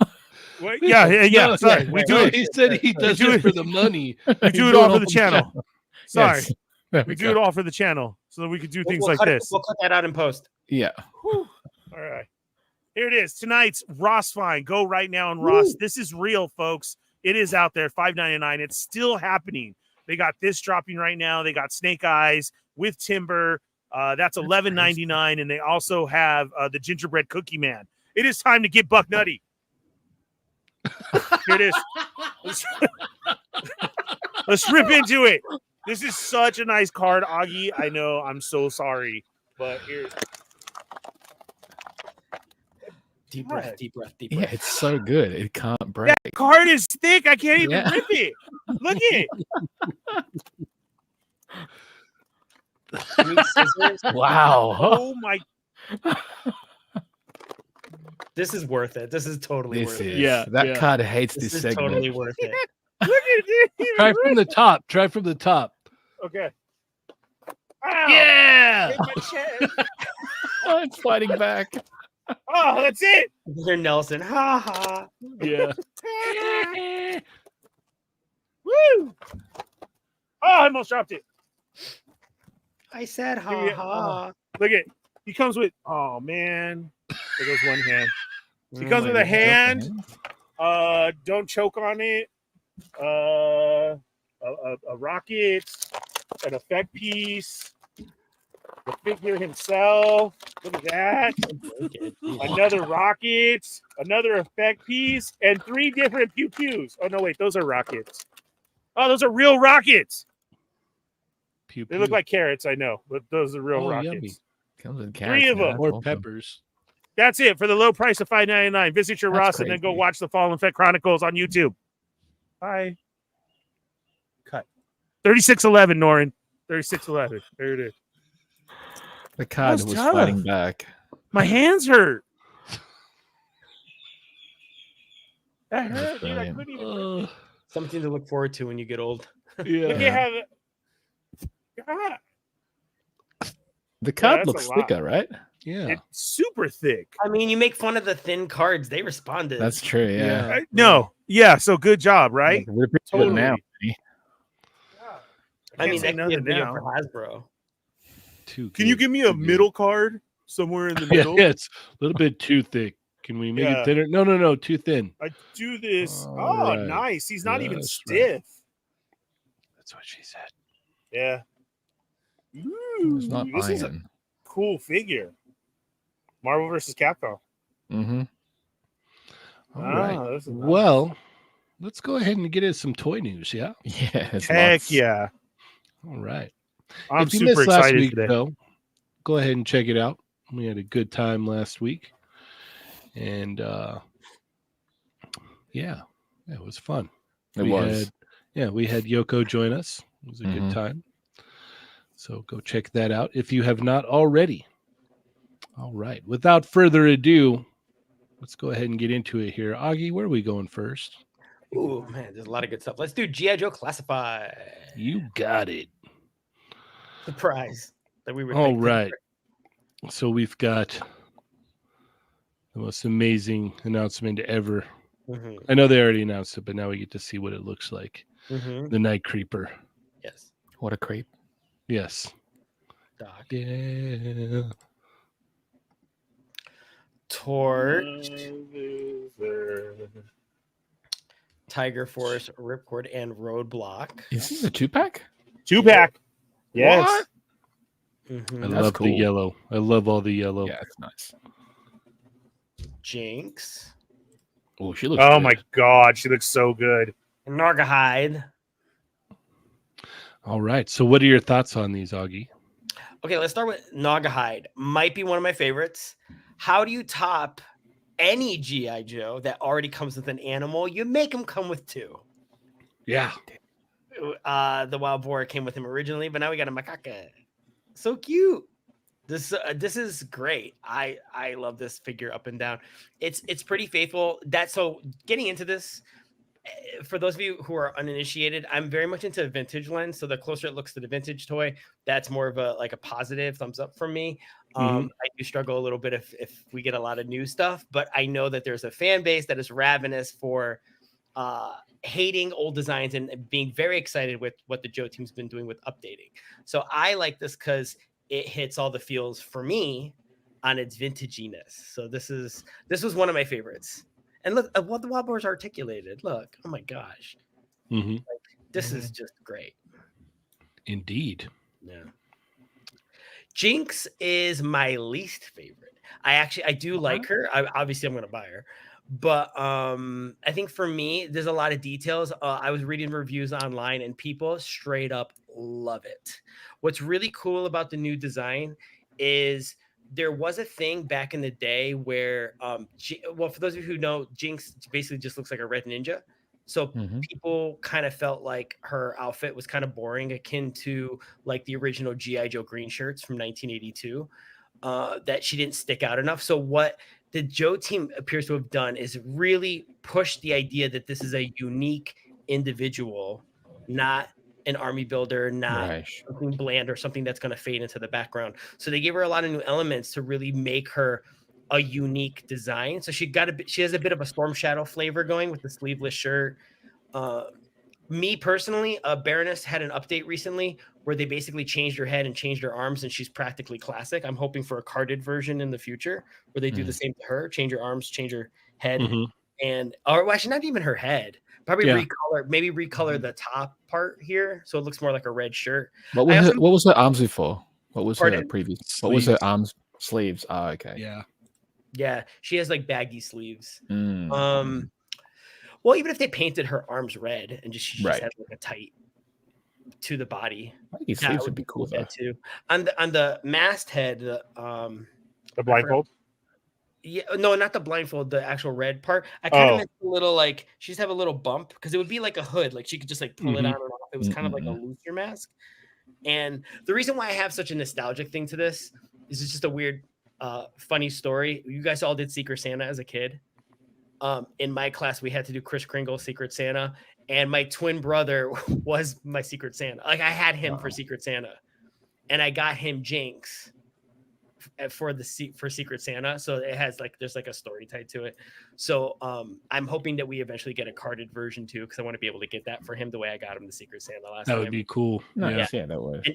Wait, yeah. No, sorry, we do it. He said he does it for the money. We do it all for the channel. Sorry, yes. we do it all for the channel so that we could do things like this. We'll cut that out in post. Yeah. Whew. All right. Here it is. Tonight's Ross find. Go right now on Ross. This is real, folks. It is out there. $5.99. It's still happening. They got this dropping right now. They got Snake Eyes with Timber. That's $11.99, and they also have the Gingerbread Cookie Man. It is time to get buck nutty. Here it is. Let's rip into it. This is such a nice card, Augie. I know. I'm so sorry, but here. Deep breath. Yeah, it's so good. It can't break. That card is thick. I can't even rip it. Look at it. Wow. Oh my. This is worth it. This is totally worth it. Yeah, that card hates This this is segment. totally worth it. Look at it. Try from the top. Try from the top. Okay. Ow. Yeah. Hit my chest. Oh, it's fighting back. Oh, that's it. They're Nelson. Ha ha. Yeah. Woo. Oh, I almost dropped it. I said ha Yeah. ha. Look at. He comes with. Oh man. There goes one hand. He comes with a hand. Don't choke on it. A rocket, an effect piece, the figure himself. Look at that. Another rocket, another effect piece, and 3 different pew pews. Oh no, wait, those are rockets. Oh, those are real rockets. Pew, They look like carrots, I know, but those are real rockets. Yummy. Comes with 3 of them. Or peppers. That's it for the low price of $5.99. Visit your That's Ross and then go crazy. watch the Fallen Fett Chronicles on YouTube. Bye. Cut. 3611, Norrin. 3611. There it is. The card was fighting back. My hands hurt. That hurt, dude. I couldn't even. Something to look forward to when you get old. Yeah. Look at how God. The card looks thicker, right? Yeah. It's super thick. I mean, you make fun of the thin cards. They responded. That's true, yeah. So good job, right? Totally. Now. I mean, that could be a video for Hasbro. Can you give me a middle card somewhere in the middle? Yeah, it's a little bit too thick. Can we make it thinner? No, too thin. I do this. Right. Nice. He's not even stiff. Right. That's what she said. Yeah. Ooh, it's not this is a cool figure. Marvel vs. Capcom. Mm-hmm. All right. Nice. Well, let's go ahead and get into some toy news, yeah? Yeah. Heck yeah. All right. I'm super excited today. Though, go ahead and check it out. We had a good time last week. And it was fun. We had Yoko join us. It was a good time. So go check that out if you have not already. All right. Without further ado, let's go ahead and get into it here. Augie, where are we going first? Ooh, man, there's a lot of good stuff. Let's do G.I. Joe Classified. You got it. Surprise. That we were all right. So we've got the most amazing announcement ever. Mm-hmm. I know they already announced it, but now we get to see what it looks like. Mm-hmm. The Night Creeper. Yes. What a creep. Yes. Doc. Yeah. Torch. Tiger Force, Ripcord, and Roadblock. Is this a 2-pack? 2-pack. Yes. What? Mm-hmm. I love the yellow. I love all the yellow. Yeah, it's nice. Jinx. Oh, she looks good. My God. She looks so good. Nargahide. All right. So what are your thoughts on these, Augie? Okay, let's start with Nargahide. Might be one of my favorites. How do you top any G.I. Joe that already comes with an animal? You make them come with 2. Yeah. The wild boar came with him originally, but now we got a macaque. So cute. This is great. I love this figure up and down. It's pretty faithful. So getting into this, for those of you who are uninitiated, I'm very much into vintage lens. So the closer it looks to the vintage toy, that's more of a positive thumbs up from me. I do struggle a little bit if we get a lot of new stuff, but I know that there's a fan base that is ravenous for hating old designs and being very excited with what the Joe team's been doing with updating. So I like this because it hits all the feels for me on its vintaginess. So this was one of my favorites. And look, what the wild boar's articulated. Look, oh my gosh, this is just great. Indeed. Yeah. Jinx is my least favorite. I do like her. Obviously, I'm going to buy her. But I think for me, there's a lot of details. I was reading reviews online and people straight up love it. What's really cool about the new design is there was a thing back in the day where, for those of you who know, Jinx basically just looks like a red ninja. So people kind of felt like her outfit was kind of boring, akin to like the original G.I. Joe green shirts from 1982, that she didn't stick out enough. So what the Joe team appears to have done is really push the idea that this is a unique individual, not an army builder, not something bland or something that's going to fade into the background. So they gave her a lot of new elements to really make her a unique design. So she has a bit of a Storm Shadow flavor going with the sleeveless shirt. Me personally, Baroness had an update recently where they basically changed her head and changed her arms, and she's practically classic. I'm hoping for a carded version in the future where they do the same to her, change her arms, change her head, or actually not even her head. Probably recolor the top part here so it looks more like a red shirt. What was her arms before? What was her previous? Sleeves. What was her arms? Sleeves. Oh, okay. Yeah. She has like baggy sleeves. Well, even if they painted her arms red and she just had like a tight to the body, baggy sleeves would be cool though. Too. On the masthead, the blindfold. Yeah, no, not the blindfold, the actual red part. I kind of meant a little like she just have a little bump because it would be like a hood, like she could just like pull it on and off. It was kind of like a looser mask. And the reason why I have such a nostalgic thing to this is it's just a weird, funny story. You guys all did Secret Santa as a kid. In my class, we had to do Kris Kringle Secret Santa, and my twin brother was my Secret Santa. Like I had him for Secret Santa, and I got him Jinx for Secret Santa. So it has like there's like a story tied to it. So I'm hoping that we eventually get a carded version too, because I want to be able to get that for him the way I got him the Secret Santa last time. That would be cool. Nice. Yeah, that would.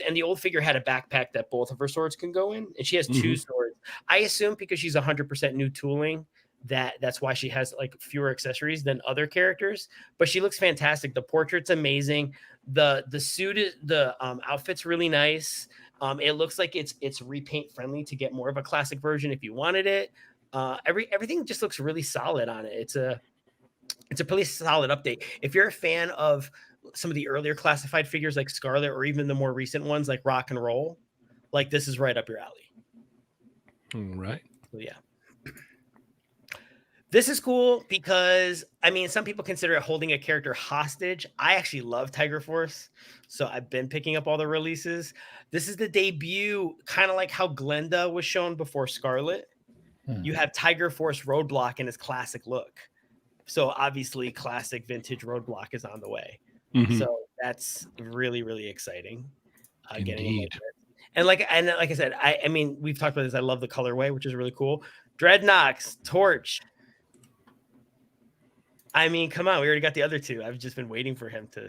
And the old figure had a backpack that both of her swords can go in, and she has two swords. I assume because she's 100% new tooling, that's why she has like fewer accessories than other characters, but she looks fantastic. The portrait's amazing. The suit is the outfit's really nice. It looks like it's repaint friendly to get more of a classic version if you wanted it. Everything just looks really solid on it. It's a pretty solid update. If you're a fan of some of the earlier classified figures like Scarlet, or even the more recent ones like Rock and Roll, like this is right up your alley. All right. So yeah. This is cool because, I mean, some people consider it holding a character hostage. I actually love Tiger Force, so I've been picking up all the releases. This is the debut, kind of like how Glenda was shown before Scarlet. You have Tiger Force Roadblock in his classic look. So obviously classic vintage Roadblock is on the way. So that's really, really exciting. Indeed. And like I said, I mean, we've talked about this. I love the colorway, which is really cool. Dreadnoks, Torch. I mean, come on. We already got the other two. I've just been waiting for him to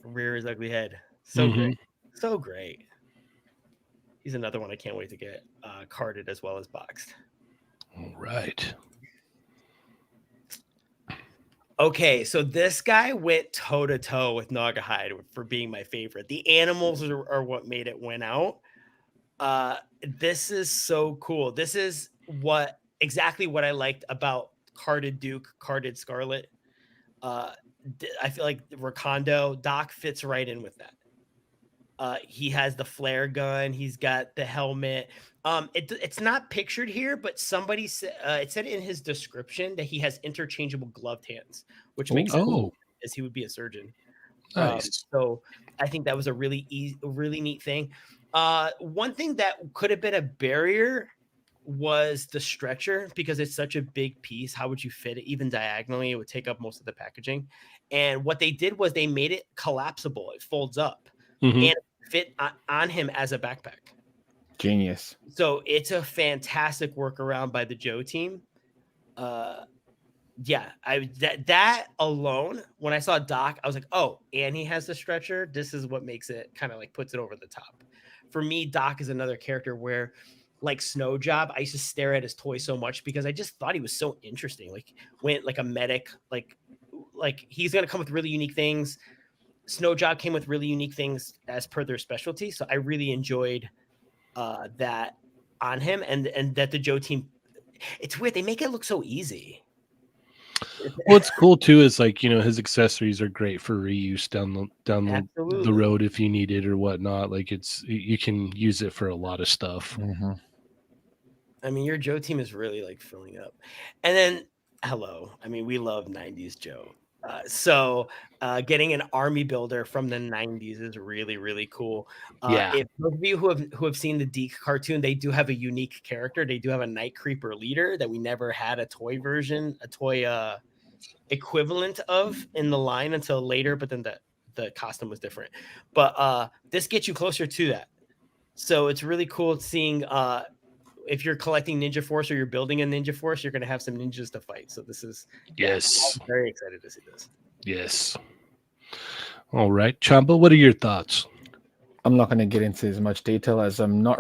rear his ugly head. So great. So great. He's another one I can't wait to get carded as well as boxed. All right. Okay, so this guy went toe-to-toe with Naugahyde for being my favorite. The animals are what made it win out. This is so cool. This is exactly what I liked about carded Duke, carded Scarlet. I feel like Rakondo, Doc fits right in with that. He has the flare gun. He's got the helmet. It's not pictured here, but somebody said it said in his description that he has interchangeable gloved hands, which makes sense as he would be a surgeon. Nice. So I think that was a really neat thing. One thing that could have been a barrier was the stretcher, because it's such a big piece. How would you fit it even diagonally? It would take up most of the packaging. And what they did was they made it collapsible. It folds up and it fit on him as a backpack. Genius. So it's a fantastic workaround by the Joe team. Yeah, that alone, when I saw Doc, I was like, oh, and he has the stretcher. This is what makes it kind of like puts it over the top. For me, Doc is another character where, like Snow Job, I used to stare at his toy so much because I just thought he was so interesting. Like went like a medic, like he's gonna come with really unique things. Snow Job came with really unique things as per their specialty. So I really enjoyed that on him, and that the Joe team. It's weird, they make it look so easy. What's cool too is like, you know, his accessories are great for reuse down the road if you need it or whatnot. Like you can use it for a lot of stuff. I mean, your Joe team is really like filling up. And then I mean, we love 90s Joe. So getting an army builder from the 90s is really, really cool. If those of you who have seen the Deke cartoon, they do have a unique character. They do have a Night Creeper leader that we never had a toy equivalent of in the line until later, but then the costume was different. But this gets you closer to that. So it's really cool seeing if you're collecting Ninja Force or you're building a Ninja Force, you're going to have some ninjas to fight. So this is I'm very excited to see this. Yes. All right, Chamba, what are your thoughts? I'm not going to get into as much detail as I'm not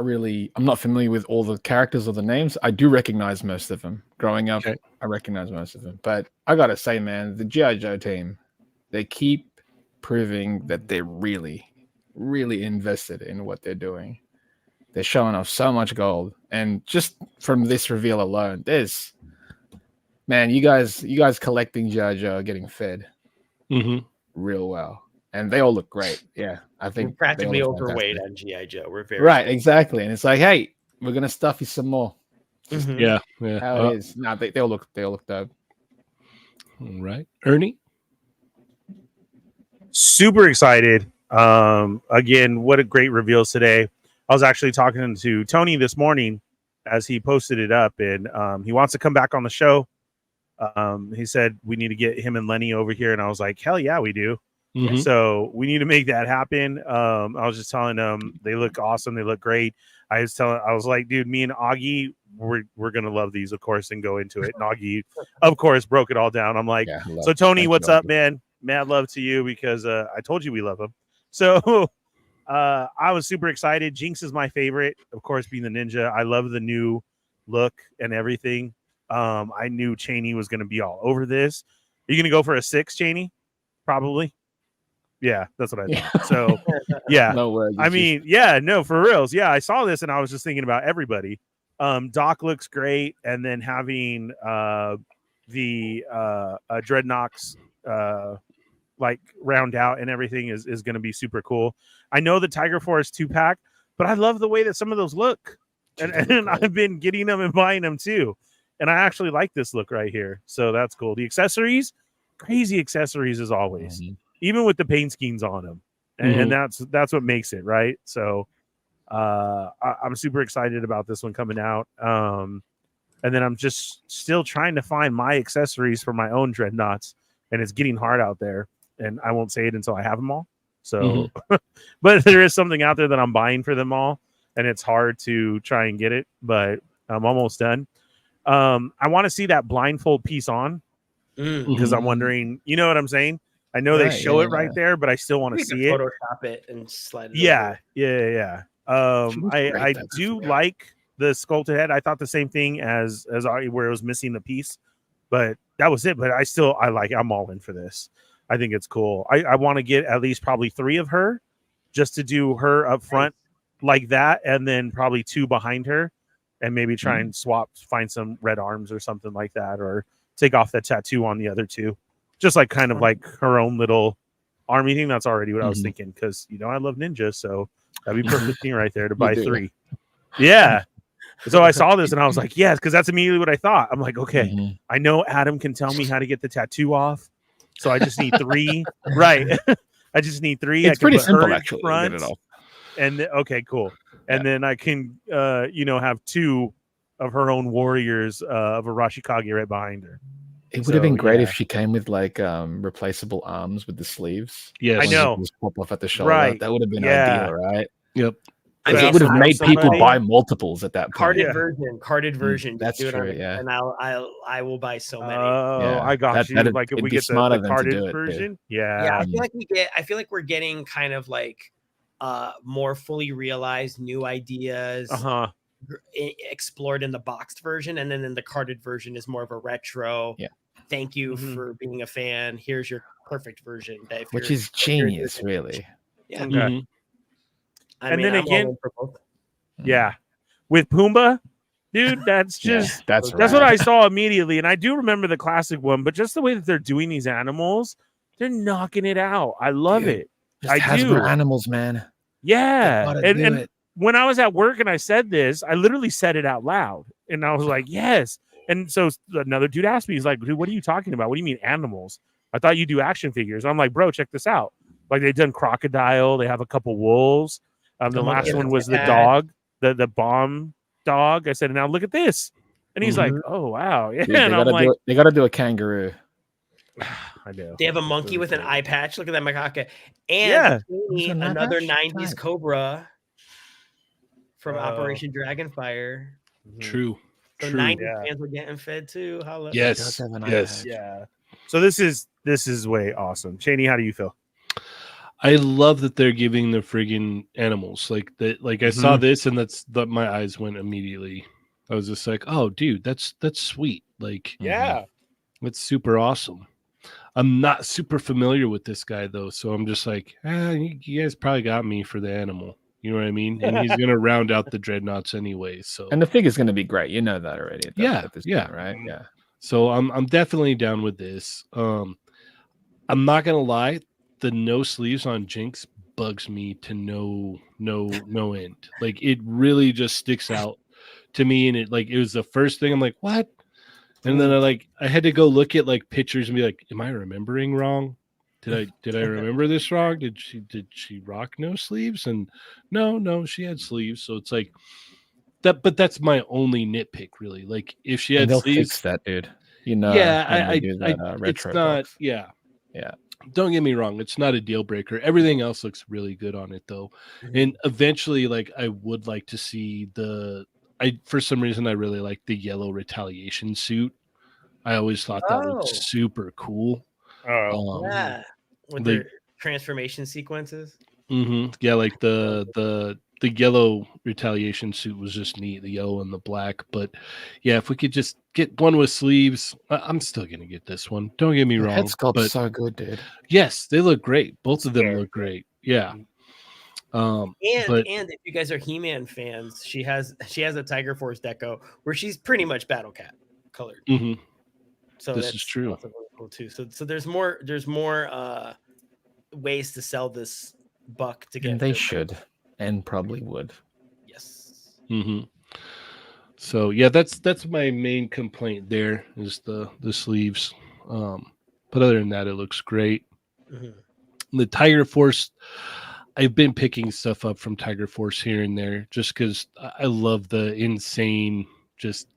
familiar with all the characters or the names. I do recognize most of them. Growing up, I recognize most of them. But I got to say, man, the G.I. Joe team, they keep proving that they're really, really invested in what they're doing. They're showing off so much gold. And just from this reveal alone, you guys collecting G.I. Joe are getting fed real well. And they all look great. Yeah, I think we're practically overweight on G.I. Joe. We're very right, exactly. And it's like, hey, we're gonna stuff you some more. Yeah. How it is. No, they all look dope. All right, Ernie. Super excited. Again, what a great reveals today. I was actually talking to Tony this morning as he posted it up, and he wants to come back on the show. He said we need to get him and Lenny over here, and I was like, hell yeah, we do. Mhm. So we need to make that happen. I was just telling them they look awesome, they look great. I was like, dude, me and Augie, we're gonna love these, of course, and go into it. And Augie, of course, broke it all down. I'm like, so Tony, what's up, man? Mad love to you because I told you we love him. So I was super excited. Jinx is my favorite, of course, being the ninja. I love the new look and everything. I knew Cheynee was going to be all over this. Are you going to go for a 6, Cheynee? Probably. Yeah, that's what I thought. So, yeah. No worries. I mean, yeah, no, for reals. Yeah, I saw this and I was just thinking about everybody. Doc looks great, and then having the Dreadnoks like round out and everything is going to be super cool. I know the Tiger Force 2-pack, but I love the way that some of those look. And I've been getting them and buying them too. And I actually like this look right here. So that's cool. The accessories, crazy accessories as always, even with the paint schemes on them. And that's what makes it, right? So I'm super excited about this one coming out. And then I'm just still trying to find my accessories for my own Dreadnoughts, and it's getting hard out there. And I won't say it until I have them all. So, but there is something out there that I'm buying for them all, and it's hard to try and get it, but I'm almost done. I want to see that blindfold piece on because I'm wondering, you know what I'm saying? I know they show it right there, but I still want to see it. Photoshop it and slide it. Yeah. I do like the sculpted head. I thought the same thing as where it was missing the piece, but that was it. But I'm all in for this. I think it's cool. I want to get at least probably 3 of her just to do her up front like that, and then probably 2 behind her, and maybe try and find some red arms or something like that, or take off that tattoo on the other 2. Just like kind of like her own little army thing. That's already what I was thinking, because I love ninja, so that'd be perfect thing right there to buy 3. Yeah. So I saw this and I was like, yes, because that's immediately what I thought. I'm like, okay, I know Adam can tell me how to get the tattoo off. So I just need 3. Right. I just need 3. It's pretty simple, actually. Front, and okay, cool. And then I can, have 2 of her own warriors of Arashikage right behind her. It would have been great if she came with like replaceable arms with the sleeves. Yes, I know. Just pop off at the shoulder. Right. That would have been ideal, right? Yep. It would have made people buy multiples at that point. Carded version. That's true. Yeah. And I will buy so many. Oh, I got you. Like if we get the carded version. Yeah. I feel like we're getting kind of like more fully realized new ideas. Explored in the boxed version, and then in the carded version is more of a retro. Yeah. Thank you for being a fan. Here's your perfect version. Which is genius, really. Yeah. Okay. And then again, with Pumbaa, dude, that's just that's what I saw immediately. And I do remember the classic one, but just the way that they're doing these animals, they're knocking it out. I love it. I do. Animals, man. Yeah. And when I was at work and I said this, I literally said it out loud. And I was like, yes. And so another dude asked me, he's like, dude, what are you talking about? What do you mean animals? I thought you do action figures. I'm like, bro, check this out. Like they've done crocodile. They have a couple wolves. The last one was the dog, the bomb dog. I said, now look at this. And he's like, oh, wow. Yeah. Dude, and I'm like, they got to do a kangaroo. I know. They have a monkey with an eye patch. Look at that macaque. And another 90s Cobra from Operation Dragonfire. True. So 90s fans were getting fed too. Yes. Yeah. So this is way awesome. Cheynee, how do you feel? I love that they're giving the friggin' animals like that. Like I saw this and my eyes went immediately. I was just like, oh, dude, that's sweet. Like, it's super awesome. I'm not super familiar with this guy though, so I'm just like, you guys probably got me for the animal. You know what I mean? And he's gonna round out the Dreadnoughts anyway. So and the figure's gonna be great. You know that already. At this point, right? Yeah. So I'm definitely down with this. I'm not gonna lie. The no sleeves on Jinx bugs me to no end. Like it really just sticks out to me, and it was the first thing I'm like, what? And then I had to go look at like pictures and be like, am I remembering wrong? did I remember this wrong? Did she rock no sleeves? And no, she had sleeves. So it's like that, but that's my only nitpick, really. Like if she had they'll sleeves, fix that, dude. You know, yeah, when they do that it's retro not, box. yeah. Yeah. Don't get me wrong, it's not a deal breaker. Everything else looks really good on it though. And eventually, like I would like to see for some reason I really like the yellow retaliation suit. I always thought that looked super cool. Yeah, with like, their transformation sequences. yeah, like the yellow retaliation suit was just neat, the yellow and the black. But yeah, if we could just get one with sleeves, I'm still gonna get this one. Don't get me wrong. Head sculpt's but so good, dude. yes, they look great. Both of them look great. Yeah. And but if you guys are He-Man fans, she has a Tiger Force deco where she's pretty much Battle Cat colored. So this is true. Also really cool too. So there's more ways to sell this buck to get. And they should and probably would. Yes. So yeah, that's my main complaint. There is the sleeves. But other than that, it looks great. The Tiger Force, I've been picking stuff up from Tiger Force here and there just because I love the insane, just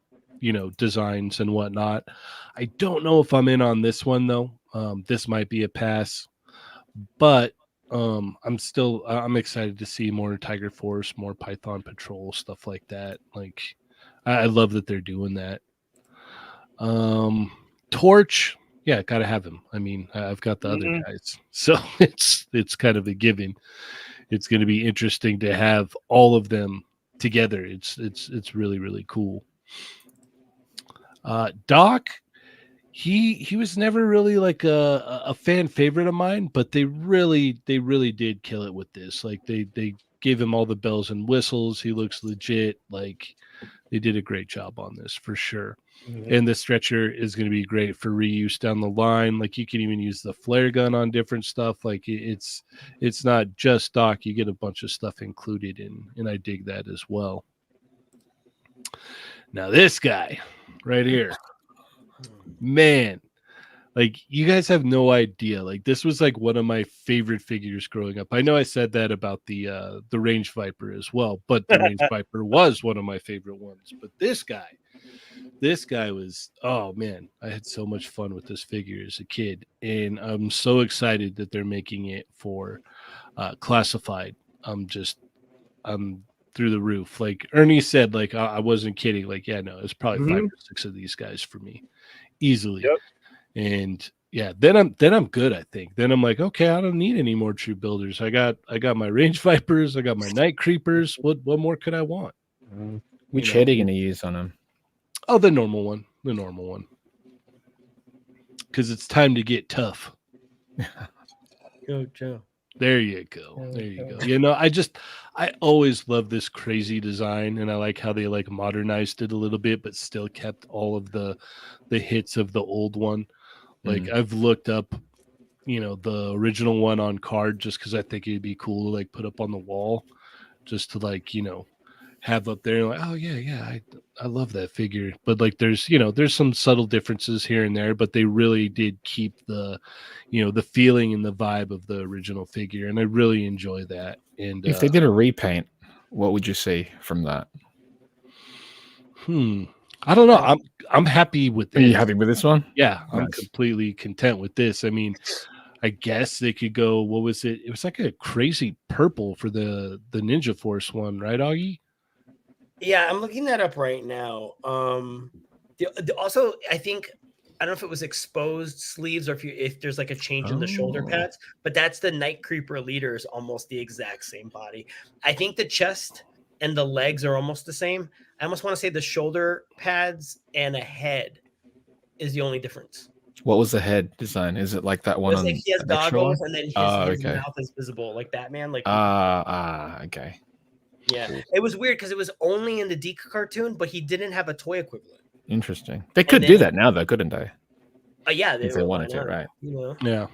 designs and whatnot. I don't know if I'm in on this one though. This might be a pass, but I'm excited to see more Tiger Force, more Python Patrol, stuff like that. Like I love that they're doing that. Torch, yeah, gotta have him. I mean, I've got the other guys, so it's kind of a given. It's going to be interesting to have all of them together. It's really, really cool. Doc, he was never really like a fan favorite of mine, but they really did kill it with this. Like they gave him all the bells and whistles. He looks legit. Like they did a great job on this for sure. And the stretcher is going to be great for reuse down the line. Like you can even use the flare gun on different stuff. Like it's not just Doc. You get a bunch of stuff included and I dig that as well. Now this guy right here, man, like you guys have no idea. Like this was like one of my favorite figures growing up. I know I said that about the Range Viper as well, but the Range Viper was one of my favorite ones. But this guy was, oh man, I had so much fun with this figure as a kid, and I'm so excited that they're making it for classified. I'm through the roof. Like Ernie said, like I wasn't kidding. Like yeah, no, it's probably 5 or 6 of these guys for me easily. Yep. And yeah, then I'm good. I think then I'm like, okay, I don't need any more true builders. I got my Range Vipers, I got my Night Creepers. What more could I want? Which head are you going to use on them? Oh, the normal one. Because it's time to get tough. Go, Joe. There you go. There you go. I always love this crazy design, and I like how they like modernized it a little bit, but still kept all of the hits of the old one. Like I've looked up, the original one on card just because I think it'd be cool to like put up on the wall, just to like have up there. Like, oh yeah, I love that figure. But like there's some subtle differences here and there, but they really did keep the the feeling and the vibe of the original figure, and I really enjoy that. And if they did a repaint, what would you see from that? I don't know. I'm happy with this. Are you happy with this one? Yeah, I'm completely content with this. I mean, I guess they could go, what was it? It was like a crazy purple for the Ninja Force one, right, Augie? Yeah, I'm looking that up right now. Also, I think I don't know if it was exposed sleeves or if there's like a change in the shoulder pads, but that's the Night Creeper leader is almost the exact same body. I think the chest and the legs are almost the same. I almost want to say the shoulder pads and a head is the only difference. What was the head design? Is it like that one? Like he has goggles and then his mouth is visible, like Batman. Like okay. Yeah, it was weird because it was only in the Deke cartoon, but he didn't have a toy equivalent. Interesting. They could do that now, though, couldn't they? Yeah, if they wanted to, right? Yeah.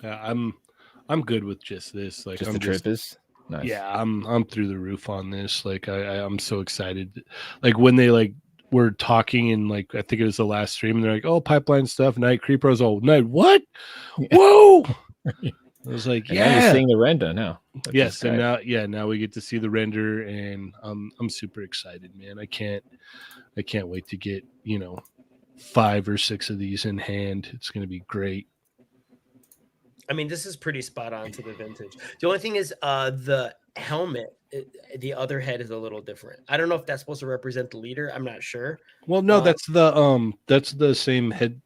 I'm good with just this. Like just the troopers. Nice. Yeah, I'm through the roof on this. Like I'm so excited. Like when they like were talking in like I think it was the last stream, and they're like, "Oh, pipeline stuff, Night Creeper's old Night what? Whoa!" I was like, And now you're seeing the render now. Yes, and now we get to see the render, and I'm super excited, man. I can't wait to get 5 or 6 of these in hand. It's going to be great. I mean, this is pretty spot on to the vintage. The only thing is the helmet, the other head is a little different. I don't know if that's supposed to represent the leader. I'm not sure. Well, no, that's the same head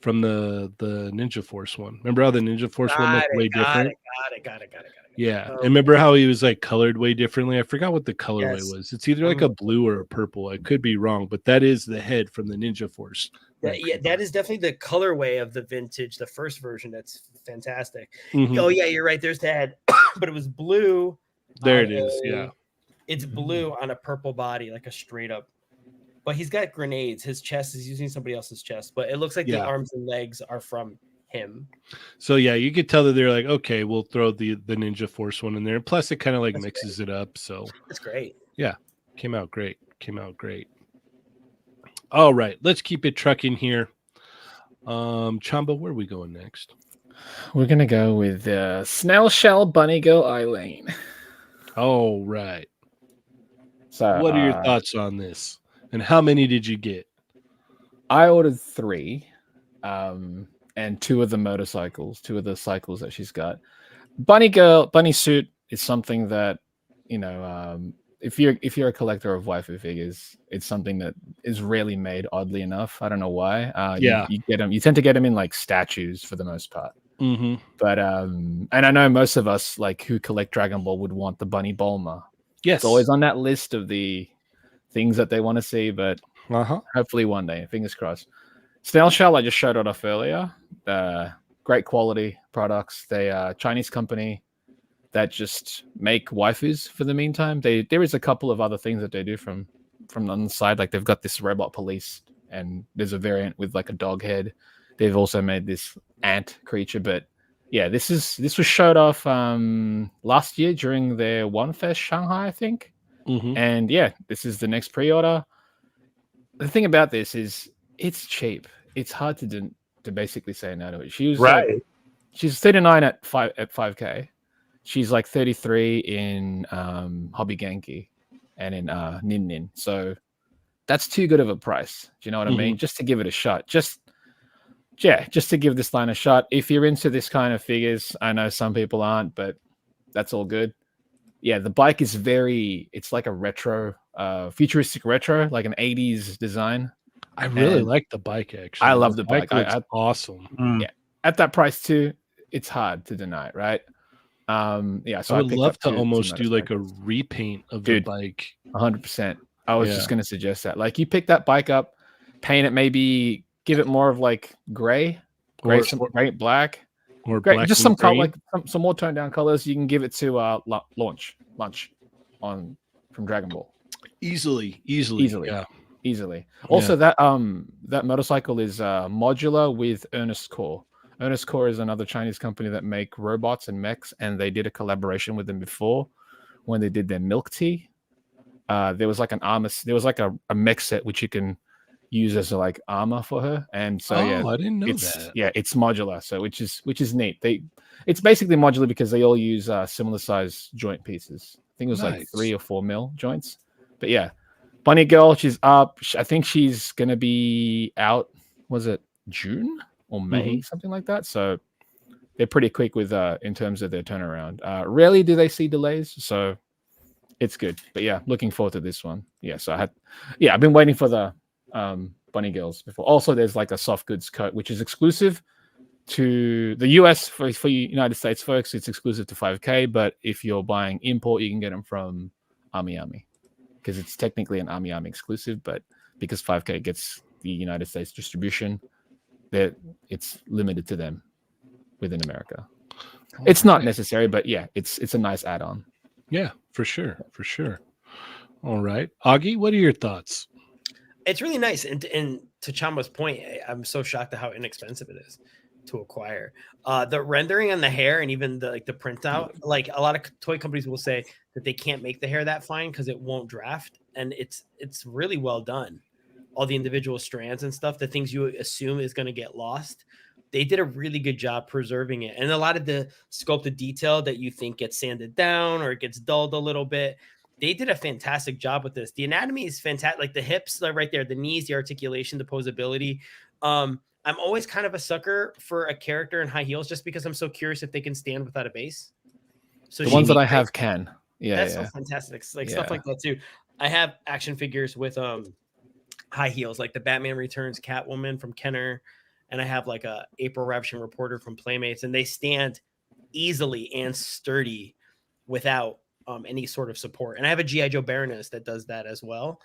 from the Ninja Force one. Remember how the Ninja Force one looked way different? Got it. Yeah, and remember how he was like colored way differently? I forgot what the colorway was. It's either like a blue or a purple. I could be wrong, but that is the head from the Ninja Force. That is definitely the colorway of the vintage, the first version. That's fantastic. Mm-hmm. Oh yeah, you're right. There's the head, but it was blue. There it is. Yeah, it's blue on a purple body, like a straight up. But he's got grenades. His chest is using somebody else's chest, but it looks like the arms and legs are from him. So yeah, you could tell that they're like, okay, we'll throw the Ninja Force one in there. Plus, it kind of like mixes it up. So that's great. Yeah, came out great. All right, let's keep it trucking here. Chamba, where are we going next? We're gonna go with Snail Shell Bunny Girl Eileen. All right. So, what are your thoughts on this? And how many did you get? I ordered 3, and 2 of the cycles that she's got. Bunny suit is something that if you're a collector of waifu figures, it's something that is rarely made. Oddly enough, I don't know why. You get them. You tend to get them in like statues for the most part. Mm-hmm. But and I know most of us like who collect Dragon Ball would want the Bunny Bulma. Yes, it's always on that list of the things that they want to see. But hopefully one day, fingers crossed. Snail Shell, I just showed it off earlier. Great quality products. They are a Chinese company that just make waifus for the meantime. There is a couple of other things that they do from on the side. Like they've got this robot police, and there's a variant with like a dog head. They've also made this ant creature, but yeah, this was showed off last year during their One Fest Shanghai, I think. Mm-hmm. And yeah, this is the next pre-order. The thing about this is it's cheap. It's hard to basically say no to it. She was right. She's 39 at 5K. She's like 33 in Hobby Genki and in Nin Nin. So that's too good of a price. Do you know what I mean? Just to give it a shot. Just to give this line a shot. If you're into this kind of figures, I know some people aren't, but that's all good. Yeah, the bike is it's like a retro, futuristic retro, like an 80s design. I really like the bike, actually. I love the bike. It's awesome. Yeah, at that price too, it's hard to deny, right? Yeah, so I would love to almost do like a repaint of the bike. 100%. I was just going to suggest that. Like you pick that bike up, paint it, maybe give it more of like gray, some bright black, or black, just some color, like some more toned down colors. You can give it to lunch on from Dragon Ball. Easily. Yeah. Easily. Also, that motorcycle is modular with Ernest Core. Ernest Core is another Chinese company that make robots and mechs, and they did a collaboration with them before when they did their milk tea. There was like an armor. There was like a mech set which you can use as like armor for her, and so I didn't know that. Yeah, it's modular, so which is neat. It's basically modular because they all use similar size joint pieces. I think it was like 3 or 4 mil joints. But yeah, Bunny Girl, she's up. I think she's gonna be out. Was it June or May, something like that? So they're pretty quick with in terms of their turnaround. Rarely do they see delays, so it's good. But yeah, looking forward to this one. Yeah, so I've been waiting for the Bunny Girls before. Also, there's like a soft goods coat which is exclusive to the US for United States folks. It's exclusive to 5K, but if you're buying import, you can get them from Ami because it's technically an Ami exclusive, but because 5K gets the United States distribution, that it's limited to them within America. It's not necessary, but yeah, it's a nice add-on. Yeah, for sure. All right, Augie, what are your thoughts? It's really nice, and to Chamba's point, I'm so shocked at how inexpensive it is to acquire. The rendering on the hair and even the printout, like a lot of toy companies will say that they can't make the hair that fine because it won't draft, and it's really well done. all the individual strands and stuff, the things you assume is going to get lost. They did a really good job preserving it. And a lot of the sculpted detail that you think gets sanded down or it gets dulled a little bit, they did a fantastic job with this. The anatomy is fantastic. Like the hips are right there, the knees, the articulation, the posability. I'm always kind of a sucker for a character in high heels just because I'm so curious if they can stand without a base. So the ones that I have can. Yeah, that's so fantastic. Like stuff like that too. I have action figures with high heels, like the Batman Returns Catwoman from Kenner, and I have like a April Ravishing Reporter from Playmates, and they stand easily and sturdy without any sort of support. And I have a G.I. Joe Baroness that does that as well.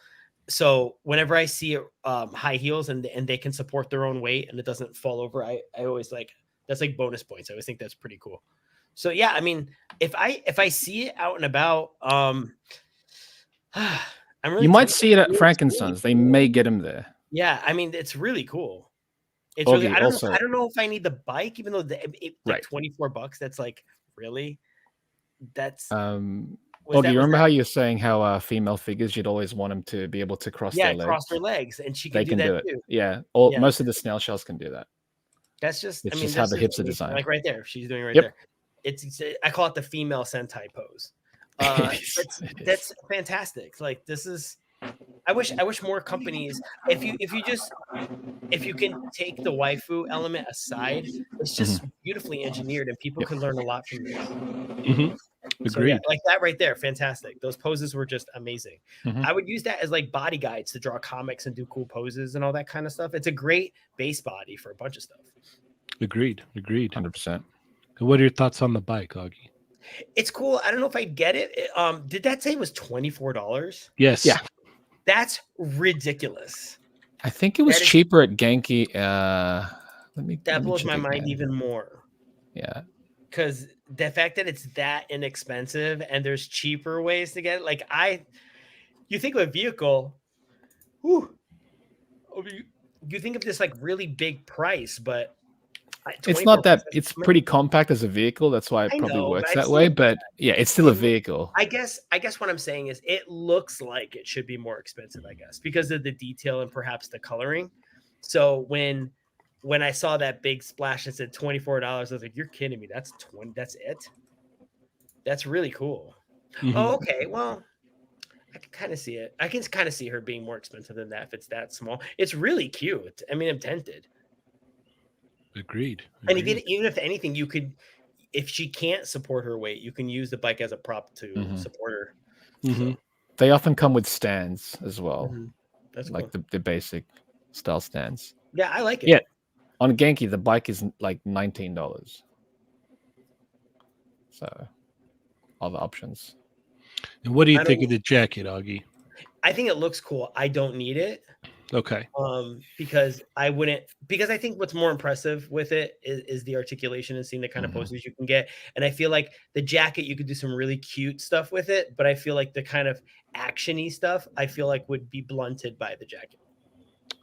So whenever I see high heels and they can support their own weight and it doesn't fall over, I always like, that's like bonus points. I always think that's pretty cool. So yeah, I mean, if I see it out and about, I'm really you might see it at Frankenstein's. They may get him there. Yeah, I mean, it's really cool. It's really, I don't know if I need the bike, even though like $24. That's like really. That's. You remember how you're saying how female figures, you'd always want them to be able to cross their legs? Cross their legs, and she can do that too. Yeah, most of the snail shells can do that. That's just. It's just how the hips are designed. Like right there, she's doing there. I call it the female Sentai pose. That's fantastic. Like this is. I wish more companies, if you can take the waifu element aside, it's just beautifully engineered and people can learn a lot from this. Agreed. So, yeah, like that right there, fantastic. Those poses were just amazing. I would use that as like body guides to draw comics and do cool poses and all that kind of stuff. It's a great base body for a bunch of stuff. Agreed. 100%. What are your thoughts on the bike, Augie? It's cool. I don't know if I'd get it. Did that say it was $24? Yes. Yeah. That's ridiculous. I think it was cheaper at Genki. That blows my mind even more. Yeah. Because the fact that it's that inexpensive and there's cheaper ways to get it. Like you think of a vehicle, you think of this like really big price, but it's not that. It's pretty compact as a vehicle. That's why it probably works that way. But yeah, it's still a vehicle. I guess what I'm saying is it looks like it should be more expensive, I guess, because of the detail and perhaps the coloring. So when I saw that big splash and said $24, I was like, "You're kidding me? That's That's it? That's really cool." Oh, okay. Well, I can kind of see it. I can kind of see her being more expensive than that if it's that small. It's really cute. I mean, I'm tempted. Agreed. And even if anything, you could, if she can't support her weight, you can use the bike as a prop to support her. So. They often come with stands as well. That's like cool. the basic style stands. Yeah, I like it. Yeah. On Genki, the bike is like $19. So, other options. And what do you think of the jacket, Augie? I think it looks cool. I don't need it. Okay. Because I think what's more impressive with it is the articulation and seeing the kind of poses you can get. And I feel like the jacket, you could do some really cute stuff with it, but I feel like the kind of action-y stuff, I feel like would be blunted by the jacket.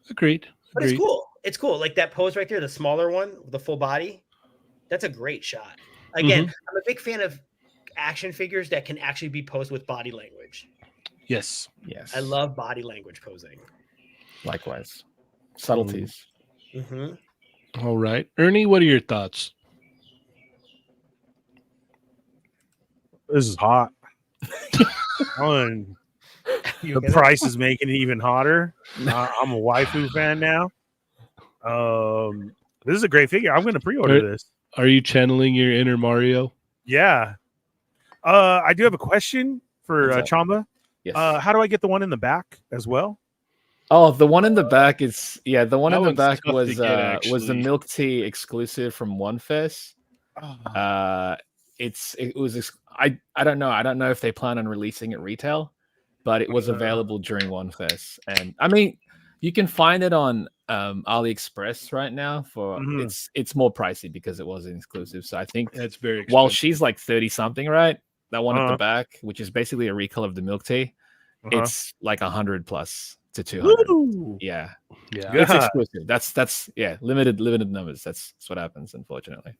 Agreed. But it's cool. It's cool. Like that pose right there, the smaller one, the full body. That's a great shot. Again, I'm a big fan of action figures that can actually be posed with body language. Yes. I love body language posing. Likewise. Subtleties. All right. Ernie, what are your thoughts? This is hot. The price is making it even hotter. I'm a waifu fan now. This is a great figure. I'm going to pre-order this. Are you channeling your inner Mario? Yeah. I do have a question for Chamba. Yes. How do I get the one in the back as well? Oh, the one in the back is the one in the back was the milk tea exclusive from One Fest. I don't know if they plan on releasing it retail, but it was available during One Fest. And I mean, you can find it on AliExpress right now for it's more pricey because it was an exclusive. So I think that's very expensive. While she's like 30 something, right? That one at the back, which is basically a recolor of the milk tea, it's like 100 plus to 200. Woo! Yeah. It's exclusive. That's limited numbers. That's what happens, unfortunately.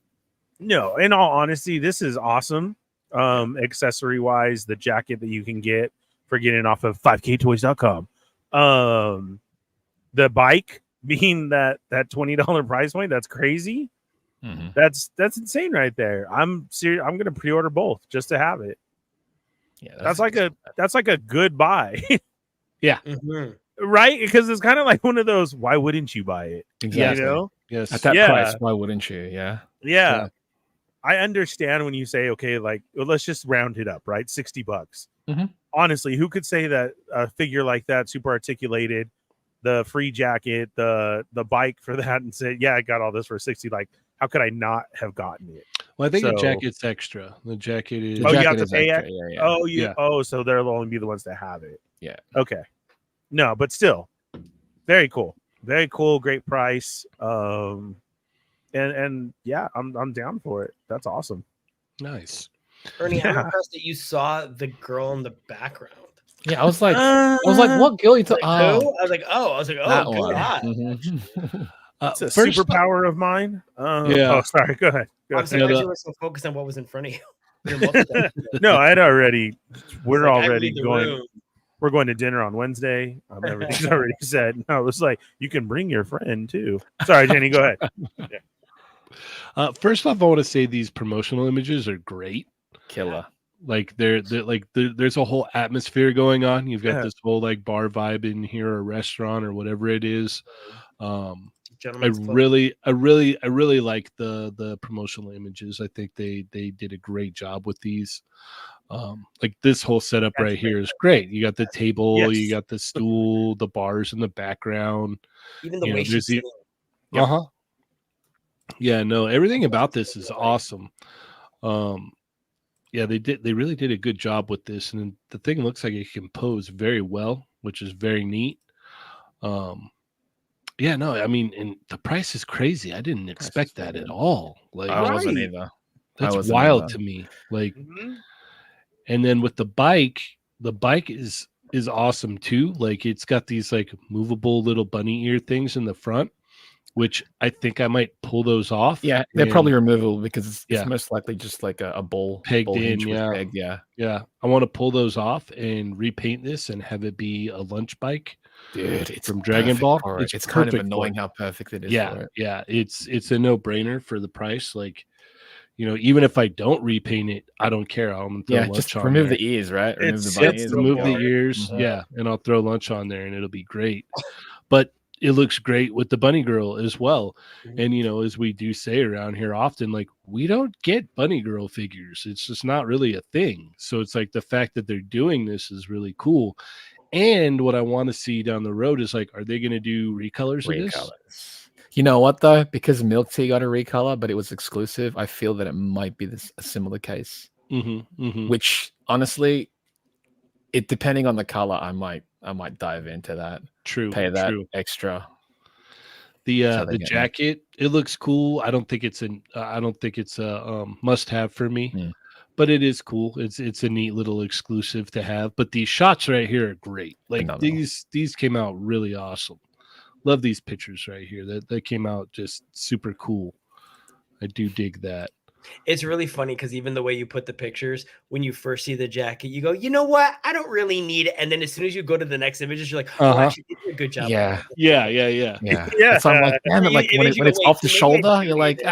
No, in all honesty, this is awesome. Accessory wise, the jacket that you can get for getting off of 5ktoys.com. the bike being that $20 price point, that's crazy. Mm-hmm. That's insane right there. I'm serious. I'm gonna pre-order both just to have it. Yeah, that's like a good buy. Yeah. Mhm. Right? Because it's kind of like one of those, why wouldn't you buy it? Exactly. You know? Yes. At that Yeah. price, why wouldn't you? Yeah. Yeah. I understand when you say, okay, like, well, let's just round it up, right? $60. Mhm. Honestly, who could say that a figure like that, super articulated, the free jacket, the bike for that, and say, yeah, I got all this for 60. Like, how could I not have gotten it? Well, I think the jacket's extra. The jacket is. The you jacket have to is pay extra. it. Yeah. Yeah. Oh, so they'll only be the ones that have it. Yeah. Okay. No, but still, very cool. Very cool. Great price. And yeah, I'm down for it. That's awesome. Nice. Ernie, I'm impressed that you saw the girl in the background. Yeah, I was like, what girl you talking? I was like, oh, that one. God. Mm-hmm. It's a superpower of mine. Yeah. Oh, sorry. Go ahead. I'm surprised you were so focused on what was in front of you. No, I'd already. We're like, already going. We're going to dinner on Wednesday. Everything's already said. No, it was like, you can bring your friend too. Sorry, Jenny, go ahead. Yeah. First off, I want to say these promotional images are great. Killer. Like there's a whole atmosphere going on. You've got this whole like bar vibe in here, or restaurant, or whatever it is. I really like the promotional images. I think they did a great job with these. Like this whole setup right here is great. You got the table, you got the stool, the bars in the background. Even the way she's sitting. Yeah, no, everything about this is awesome. Yeah, they really did a good job with this, and the thing looks like it can pose very well, which is very neat. Yeah, no, I mean, and the price is crazy. I didn't expect that at all. Like, I wasn't either. That's wild to me. Like, and then with the bike is awesome too. Like, it's got these like movable little bunny ear things in the front, which I think I might pull those off. Yeah, they're probably removable because it's most likely just like a bowl pegged in. Pegged, yeah. I want to pull those off and repaint this and have it be a lunch bike. Dude, it's from Dragon Ball. It's kind of annoying how perfect it is. Yeah, it's a no-brainer for the price. Like, you know, even if I don't repaint it, I don't care. I'm throw lunch just on remove there. the ears, right? Remove the ears, and I'll throw lunch on there, and it'll be great. But it looks great with the bunny girl as well. And you know, as we do say around here often, like, we don't get bunny girl figures. It's just not really a thing. So it's like the fact that they're doing this is really cool. And what I want to see down the road is like, are they going to do recolors of this? You know what though? Because Milk Tea got a recolor, but it was exclusive. I feel that it might be a similar case. Which honestly, it depending on the color, I might dive into that. Pay that extra. The jacket, it looks cool. I don't think it's a must have for me. But it is cool. It's a neat little exclusive to have. But these shots right here are great. Like these came out really awesome. Love these pictures right here. That came out just super cool. I do dig that. It's really funny because even the way you put the pictures, when you first see the jacket, you go, you know what? I don't really need it. And then as soon as you go to the next images, you're like, oh, actually, you did a good job. Yeah. So I'm like, damn it! Like when it's off the shoulder, you're like,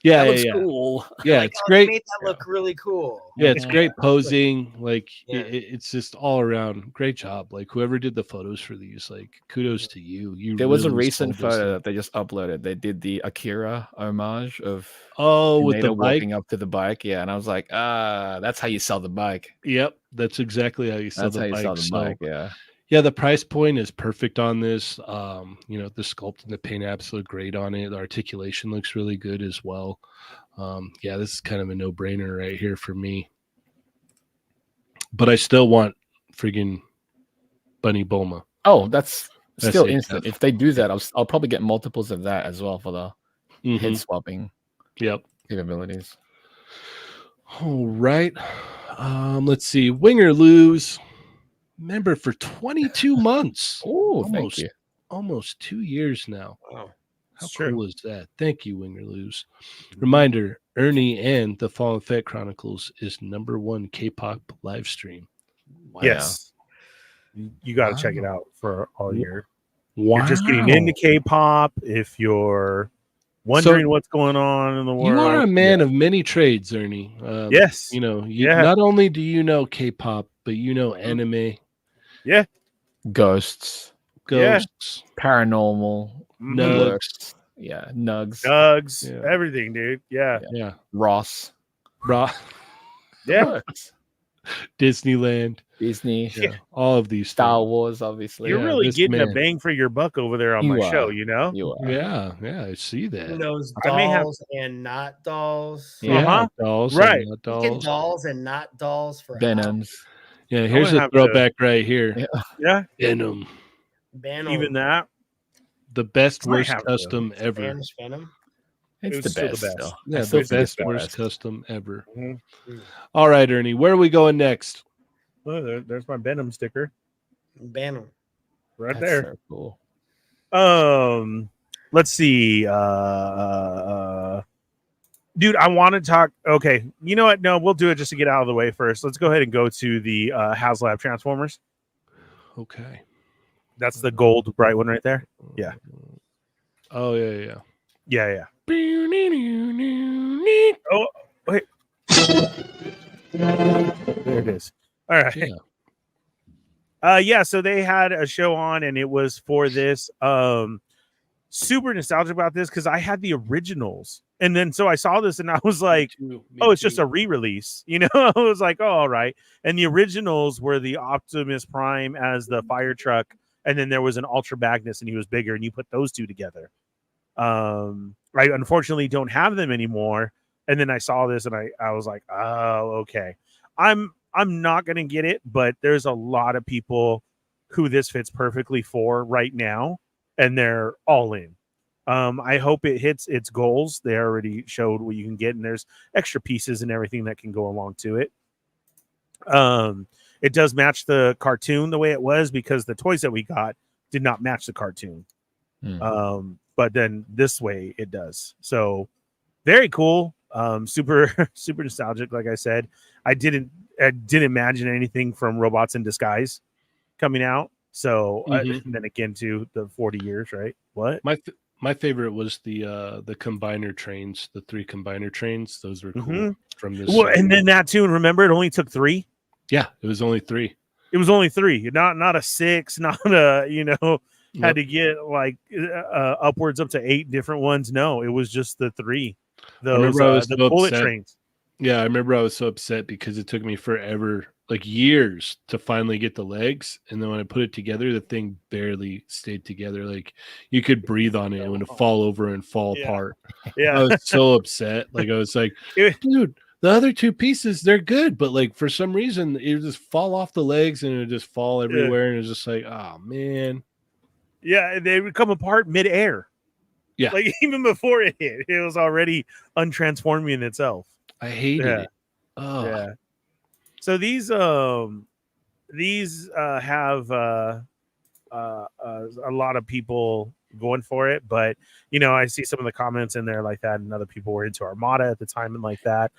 Yeah, that looks cool. Yeah, like, it's great. Made that look really cool. Yeah, it's great posing. Like it's just all around great job. Like whoever did the photos for these, like kudos to you. There was a recent photo that they just uploaded. They did the Akira homage of with the bike walking up to the bike. Yeah, and I was like, that's how you sell the bike. Yep, that's exactly how you sell the bike. Yeah. Yeah, the price point is perfect on this. You know, the sculpt and the paint apps look great on it. The articulation looks really good as well. Yeah, this is kind of a no-brainer right here for me. But I still want friggin' Bunny Bulma. Oh, that's still instant. If they do that, I'll probably get multiples of that as well for the head swapping capabilities. All right. Let's see. Wing or lose. Member for 22 months. Oh, thank you. Almost 2 years now. Wow. How cool is that? Thank you, Wing or Lose. Reminder, Ernie and the Fallen Fett Chronicles is #1 K-pop live stream. Wow. Yes. You got to check it out for all year. You're just getting into K-pop, if you're wondering what's going on in the world. You are a man of many trades, Ernie. Yes. You know, not only do you know K-pop, but you know anime. Yeah. Ghosts. Paranormal. Nugs. Yeah, nugs. Nugs. Everything, dude. Yeah. Ross. Yeah. Disneyland. Disney. Yeah. All of these Star Wars, obviously. You're really getting a bang for your buck over there on my show, you know? You are. Yeah, I see that. Who knows dolls and not dolls? Yeah, dolls. Right. And not dolls. Dolls and not dolls for Venoms. Yeah, here's a throwback right here. Yeah. Venom. Even that. The best worst custom ever. Spanish Venom. It's the best. Yeah, the best worst custom ever. Mm-hmm. All right, Ernie, where are we going next? Well, there's my Venom sticker. Venom. Right there. So cool. Let's see. Dude, I want to talk. Okay, you know what? No, we'll do it just to get out of the way first. Let's go ahead and go to the HasLab Transformers. Okay. That's the gold bright one right there. Yeah. Oh, yeah. Yeah. Oh, wait. There it is. All right. Yeah. So they had a show on, and it was for this. Super nostalgic about this because I had the originals, and then so I saw this, and I was like, "Oh, it's just a re-release," you know. I was like, "Oh, all right." And the originals were the Optimus Prime as the fire truck, and then there was an Ultra Magnus, and he was bigger, and you put those two together. I unfortunately don't have them anymore, and then I saw this, and I was like, "Oh, okay." I'm not gonna get it, but there's a lot of people who this fits perfectly for right now, and they're all in. I hope it hits its goals. They already showed what you can get, and there's extra pieces and everything that can go along to it. It does match the cartoon the way it was because the toys that we got did not match the cartoon. But then this way it does. So very cool. Super nostalgic. Like I said, I didn't imagine anything from Robots in Disguise coming out. So and then again to the 40 years, right? What? My favorite was the combiner trains, the 3 combiner trains. Those were cool from this. Well, and then that too. And remember, it only took 3. Yeah, it was only 3. It was only 3, not a 6, not a had to get like upwards up to 8 different ones. No, it was just the 3. Those the bullet trains. Yeah, I remember I was so upset because it took me forever, like years, to finally get the legs. And then when I put it together, the thing barely stayed together. Like you could breathe on it and it would fall over and fall apart. Yeah. I was so upset. Like I was like, dude, the other 2 pieces, they're good. But like for some reason, it would just fall off the legs and it would just fall everywhere. And it was just like, oh, man. Yeah, they would come apart midair. Yeah. Like even before it hit, it was already untransforming in itself. I hated it. Oh. Yeah. So these have a lot of people going for it, but I see some of the comments in there like that, and other people were into Armada at the time and like that.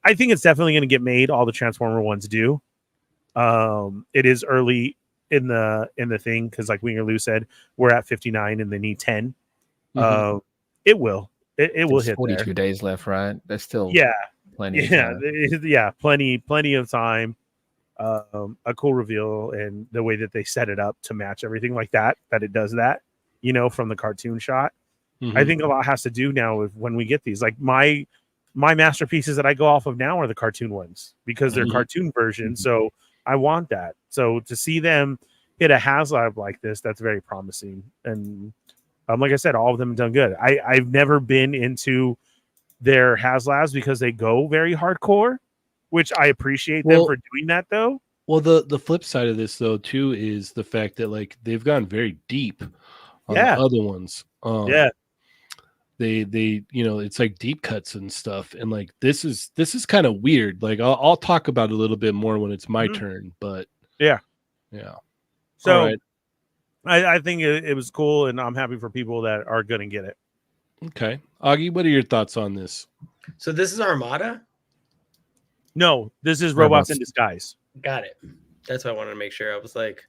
I think it's definitely going to get made. All the Transformer ones do. It is early in the thing because, like Winger Lou said, we're at 59 and they need 10. It will. It will hit 42 days left, right? There's still plenty. Plenty of time. A cool reveal and the way that they set it up to match everything like that it does that, from the cartoon shot. I think a lot has to do now with when we get these. Like my masterpieces that I go off of now are the cartoon ones because they're cartoon versions. So I want that. So to see them hit a HasLab like this, that's very promising. And like I said, all of them have done good. I've never been into their HasLabs because they go very hardcore, which I appreciate them for doing that though. Well, the flip side of this though too is the fact that like they've gone very deep on the other ones. They it's like deep cuts and stuff, and like this is kind of weird. Like I'll talk about it a little bit more when it's my turn, but yeah. So right. I think it was cool, and I'm happy for people that are going to get it. Okay. Augie, what are your thoughts on this? So this is Armada? No, this is Robots in Disguise. Got it. That's why I wanted to make sure. I was like,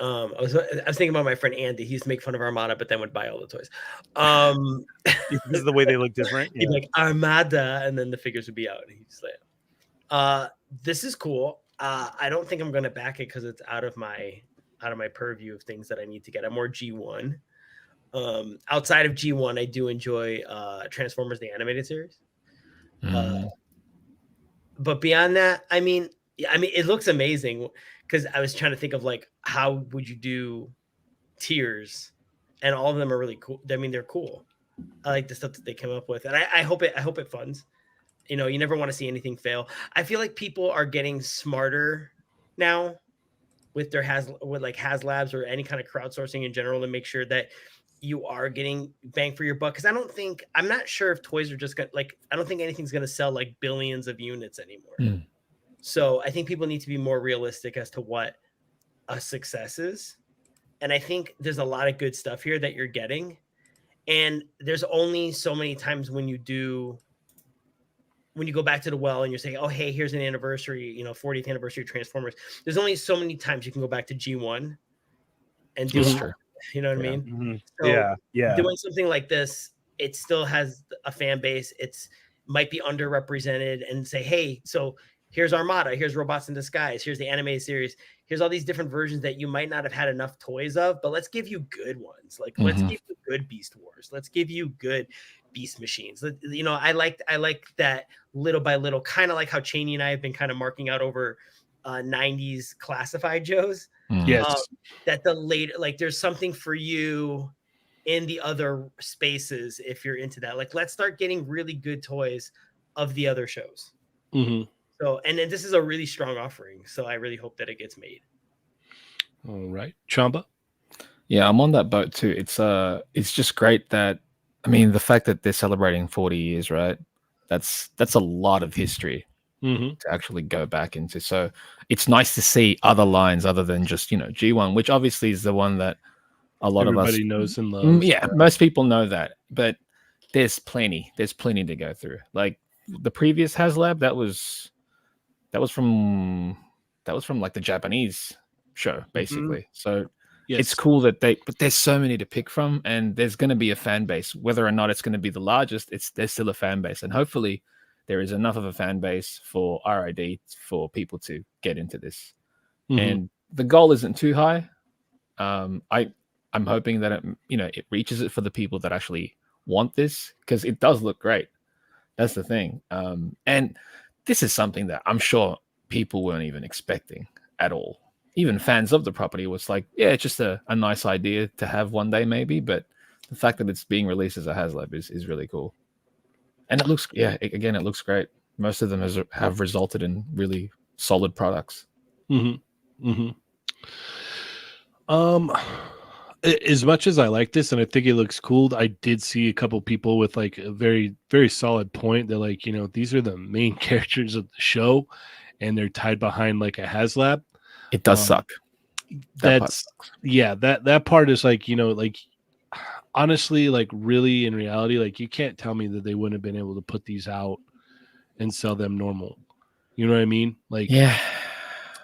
I was thinking about my friend Andy. He used to make fun of Armada, but then would buy all the toys. Because of the way they look different. He'd be like Armada, and then the figures would be out. And he'd just like, this is cool. I don't think I'm gonna back it because it's out of my purview of things that I need to get. I'm more G1. Outside of G1, I do enjoy Transformers the animated series. But beyond that, I mean, it looks amazing because I was trying to think of like how would you do tiers, and all of them are really cool. I mean, they're cool. I like the stuff that they came up with, and I hope it funds. You know, you never want to see anything fail. I feel like people are getting smarter now with their HasLabs or any kind of crowdsourcing in general to make sure that you are getting bang for your buck. Because I'm not sure if toys are just I don't think anything's going to sell like billions of units anymore. So I think people need to be more realistic as to what a success is. And I think there's a lot of good stuff here that you're getting. And there's only so many times when you go back to the well and you're saying, oh, hey, here's an anniversary, 40th anniversary of Transformers. There's only so many times you can go back to G1 and do it. You know what I mean? Mm-hmm. So yeah. Doing something like this, it still has a fan base. It's might be underrepresented, and say, hey, so here's Armada, here's Robots in Disguise, here's the animated series, here's all these different versions that you might not have had enough toys of, but let's give you good ones. Like, let's give you good Beast Wars. Let's give you good Beast Machines. I like that little by little, kind of like how Cheynee and I have been kind of marking out over 90s classified Joes. Yes. That the later, like, there's something for you in the other spaces if you're into that. Like, let's start getting really good toys of the other shows. So, and then this is a really strong offering. So I really hope that it gets made. All right. Chamba? Yeah, I'm on that boat too. It's just great that, I mean, the fact that they're celebrating 40 years, right? That's a lot of history to actually go back into. So it's nice to see other lines other than just, G1, which obviously is the one that a lot of us everybody knows and loves. Yeah, most people know that, but there's plenty to go through. Like the previous HasLab, that was from like the Japanese show, basically. So it's cool that but there's so many to pick from, and there's going to be a fan base. Whether or not it's going to be the largest, there's still a fan base, and hopefully there is enough of a fan base for RID for people to get into this. And the goal isn't too high. I'm hoping that it reaches it for the people that actually want this, because it does look great. That's the thing. And this is something that I'm sure people weren't even expecting at all. Even fans of the property was like, yeah, it's just a nice idea to have one day maybe, but the fact that it's being released as a HasLab is really cool. And it looks, it looks great. Most of them have resulted in really solid products. As much as I like this and I think it looks cool, I did see a couple people with like a very, very solid point. They're like, these are the main characters of the show and they're tied behind like a HasLab. It does suck. That part is like, like honestly, like really in reality, like you can't tell me that they wouldn't have been able to put these out and sell them normal. You know what I mean? Like, yeah.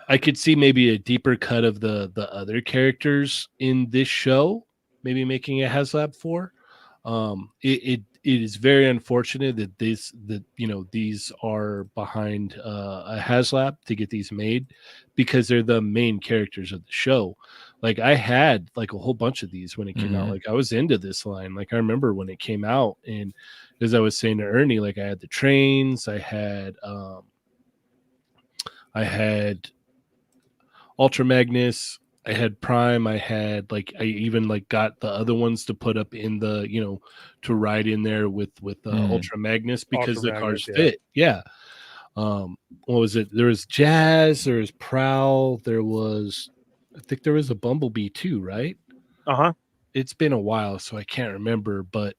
I could see maybe a deeper cut of the other characters in this show, maybe making a HasLab for. It is very unfortunate that these are behind a HasLab to get these made, because they're the main characters of the show. Like I had like a whole bunch of these when it came out. Like I was into this line. Like I remember when it came out, and as I was saying to Ernie, like I had the trains, I had Ultra Magnus, I had Prime, I even like got the other ones to put up in the, to ride in there with Ultra Magnus, because Ultra the cars Magnus, fit. Yeah. What was it? There was Jazz, there was Prowl, I think there was a Bumblebee too, right? It's been a while, so I can't remember, but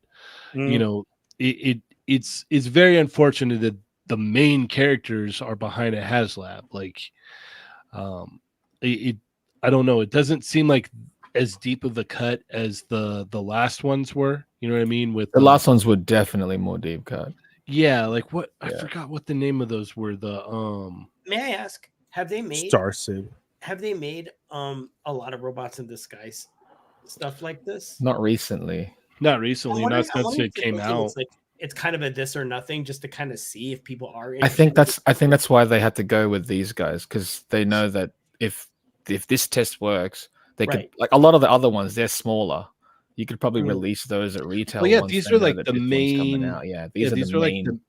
it's very unfortunate that the main characters are behind a HasLab. Like, I don't know. It doesn't seem like as deep of a cut as the last ones were. You know what I mean? With the last ones were definitely more deep cut. Yeah, like what? I forgot what the name of those were. May I ask? Have they made Starsid? have they made a lot of robots in disguise stuff like this? Not recently. Not recently, not I'm since it came out. It's like it's kind of a this or nothing, just to kind of see if people are. I think that's why they had to go with these guys, because they know that if this test works, they could, like a lot of the other ones, they're smaller. You could probably release those at retail. Well, yeah, these are like the main. Yeah, these are the main.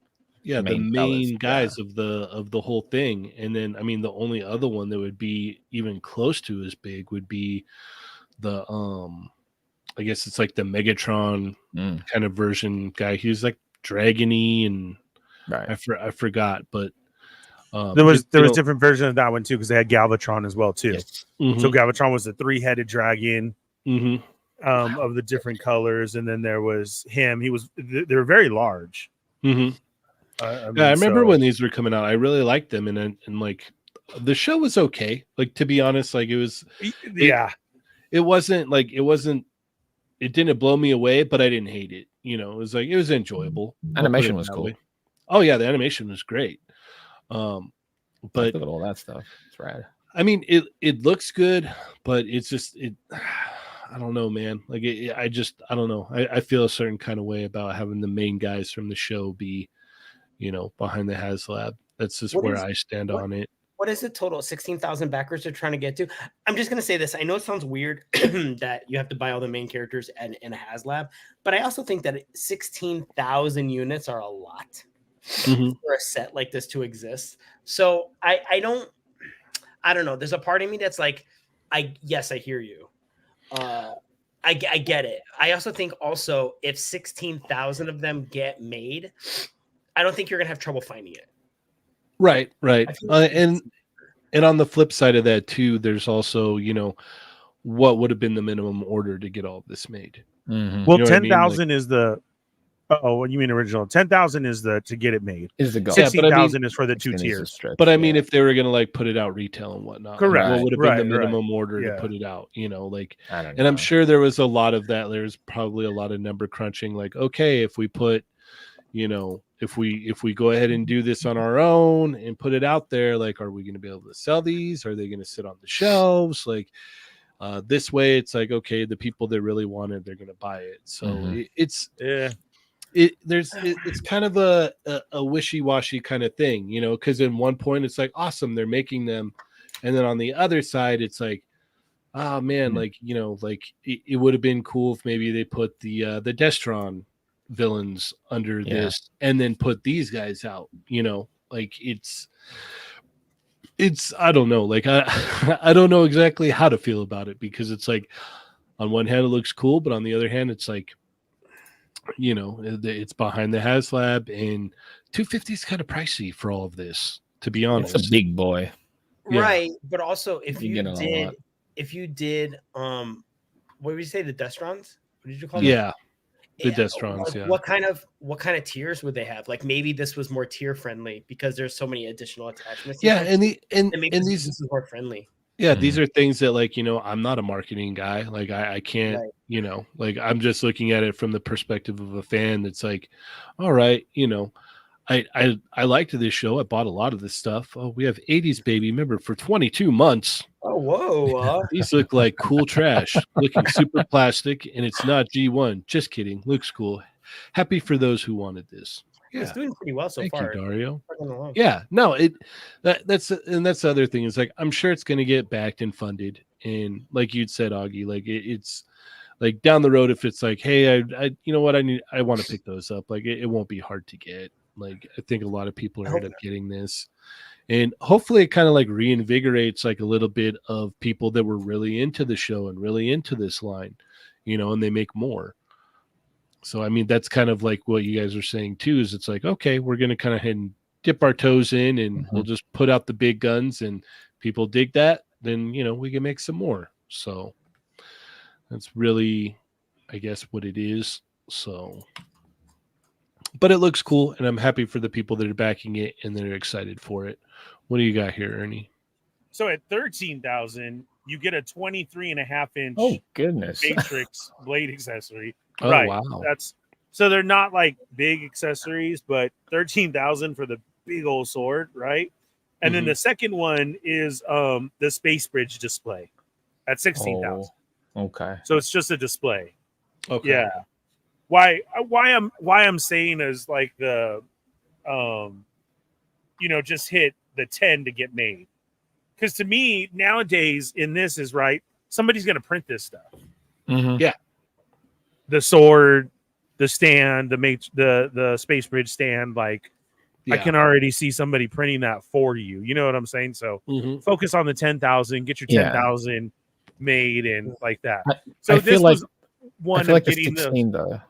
The main guys of the whole thing. And then I mean the only other one that would be even close to as big would be the I guess it's like the Megatron kind of version guy. He was like dragony and I forgot, but there was different version of that one too, because they had Galvatron as well too. Yes. So Galvatron was the 3-headed dragon of the different colors, and then there was him. They were very large. I remember when these were coming out. I really liked them, and like the show was okay. Like, to be honest, like it was. It didn't blow me away, but I didn't hate it. You know, it was enjoyable. Animation was cool. Oh yeah, the animation was great. But look at all that stuff. It's rad. I mean, it looks good, but it's just I don't know, man. Like I don't know. I feel a certain kind of way about having the main guys from the show be, behind the HasLab. That's just where I stand on it. What is the total? 16,000 backers they're trying to get to? I'm just going to say this. I know it sounds weird that you have to buy all the main characters in a HasLab, but I also think that 16,000 units are a lot for a set like this to exist. So I don't know. There's a part of me that's like, I hear you. I get it. I also think if 16,000 of them get made, I don't think you're going to have trouble finding it. Right. And on the flip side of that too, there's also, what would have been the minimum order to get all of this made? Well, 10,000 is the. What you mean original? 10,000 is the to get it made. Is the goal? 16,000 is for the 2 tiers. But I mean, if they were going to put it out retail and whatnot, correct? What would have been the minimum order to put it out? I don't know. And I'm sure there was a lot of that. There's probably a lot of number crunching. Like, okay, if we put, if we go ahead and do this on our own and put it out there, like, are we going to be able to sell these? Are they going to sit on the shelves? Like, this way, it's like, okay, the people that really want it, they're going to buy it. So it's kind of a wishy-washy kind of thing, because in one point it's like, awesome, they're making them, and then on the other side it's like, oh man, like it would have been cool if maybe they put the Destron villains under this and then put these guys out, like it's I don't know, like I don't know exactly how to feel about it, because it's like on one hand it looks cool, but on the other hand it's like, it's behind the HasLab, and 250 is kind of pricey for all of this, to be honest. It's a big boy, right? But also, if you did, what would you say, the Destrons? What did you call them? Yeah, the Destrons. Yeah. What kind of tiers would they have? Like, maybe this was more tier friendly because there's so many additional attachments. Yeah, and maybe this is more friendly. Yeah, these are things that, like, I'm not a marketing guy. Like, I can't, like, I'm just looking at it from the perspective of a fan that's like, all right, I liked this show. I bought a lot of this stuff. Oh, we have 80s Baby. Remember, for 22 months. Oh, whoa. These look like cool trash, looking super plastic, and it's not G1. Just kidding. Looks cool. Happy for those who wanted this. Yeah. It's doing pretty well so far. Thank you, Dario. Yeah, no, that's the other thing. Is like, I'm sure it's going to get backed and funded, and like you'd said, Augie, like it's like down the road, if it's like, hey, I want to pick those up. Like it won't be hard to get. Like, I think a lot of people are end up getting this, and hopefully it kind of like reinvigorates like a little bit of people that were really into the show and really into this line, and they make more. So, I mean, that's kind of like what you guys are saying too, is it's like, okay, we're going to kind of head and dip our toes in, and we'll just put out the big guns, and people dig that, then, we can make some more. So that's really, I guess, what it is. So, but it looks cool, and I'm happy for the people that are backing it and they're excited for it. What do you got here, Ernie? So at 13,000, you get a 23.5-inch Matrix blade accessory. Oh, right. Wow. So they're not like big accessories, but 13,000 for the big old sword, right? And then the second one is the Space Bridge display at 16,000. Okay. So it's just a display. Okay. Yeah. Why I'm saying is like the just hit the 10 to get made. Because to me, nowadays in this is right, somebody's gonna print this stuff. Yeah. The sword, the stand, the Space Bridge stand, like I can already see somebody printing that for you. You know what I'm saying? So focus on the 10,000, get your 10,000 made and like that. So this was one I feel like of the getting 16 though.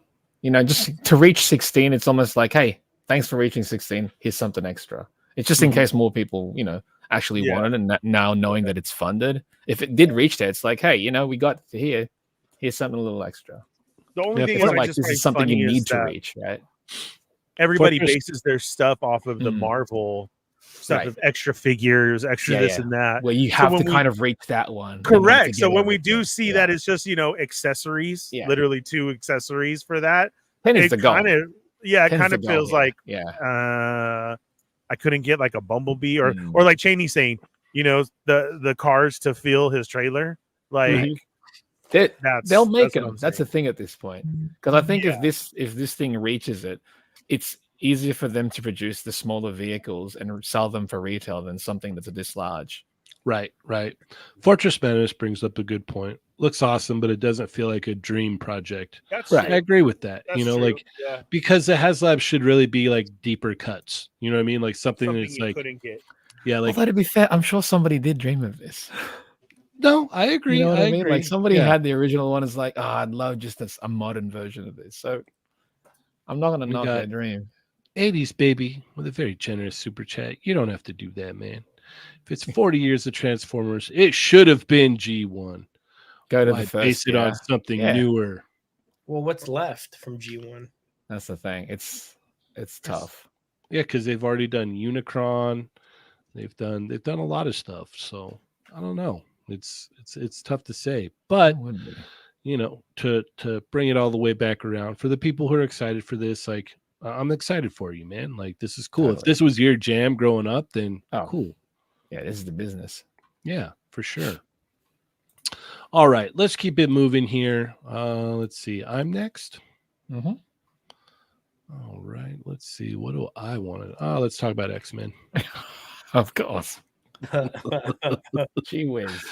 Just to reach 16, it's almost like, hey, thanks for reaching 16. Here's something extra. It's just in case more people, actually want it, and now knowing that it's funded. If it did reach there, it's like, hey, we got to here. Here's something a little extra. The only thing it's is not like this is something you need to reach, right? Everybody bases their stuff off of the Marvel stuff of extra figures, extra this and that. Well, you have to kind of reach that one. Correct. So when we do see that it's just, accessories, literally 2 accessories for that, it kind of feels like, I couldn't get like a Bumblebee or like Cheynee saying, the cars to fill his trailer. Like they'll make them. That's the thing at this point. Because I think if this thing reaches it, it's easier for them to produce the smaller vehicles and sell them for retail than something that's this large. Right. Fortress Menace brings up a good point. Looks awesome, but it doesn't feel like a dream project. That's right. I agree with that. That's true. Because the HasLab should really be like deeper cuts. You know what I mean? Like something that's you like couldn't get. Yeah, like although to be fair, I'm sure somebody did dream of this. No, I agree. You know what I mean? agree. Like somebody had the original one. It's like, I'd love just a modern version of this. So I'm not gonna knock that dream. 80s baby with a very generous super chat. You don't have to do that, man. If it's 40 years of Transformers, it should have been G1. Go to the first. Base it on something newer. Well, what's left from G1? That's the thing. It's tough. Yeah, because they've already done Unicron. They've done a lot of stuff. So I don't know. It's tough to say. But to bring it all the way back around for the people who are excited for this, like I'm excited for you, man. Like this is cool. Totally. If this was your jam growing up, then cool. Yeah, this is the business. Yeah, for sure. All right, let's keep it moving here. Let's see. I'm next. Mm-hmm. All right, let's see. What do I want to? Let's talk about X-Men. Of course. Gee whiz.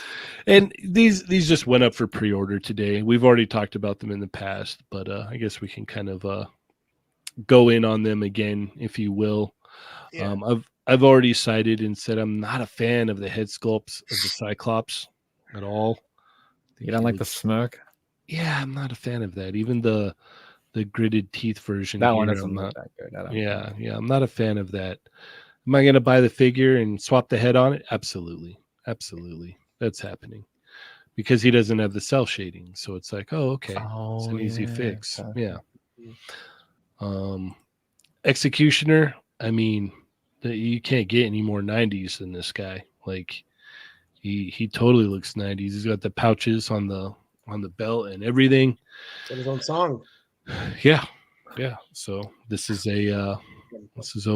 And these just went up for pre-order today. We've already talked about them in the past, but I guess we can kind of go in on them again, if you will. Yeah. I've already cited and said I'm not a fan of the head sculpts of the Cyclops at all. You don't like the smirk? Yeah, I'm not a fan of that. Even the gritted teeth version. That one doesn't look that good. Yeah, I'm not a fan of that. Am I going to buy the figure and swap the head on it? Absolutely. That's happening because he doesn't have the cell shading. So it's like, okay, it's an easy fix. Okay. Yeah. Executioner. I mean, you can't get any more 90s than this guy. Like he totally looks 90s. He's got the pouches on the belt and everything. It's his own song. Yeah. So this is a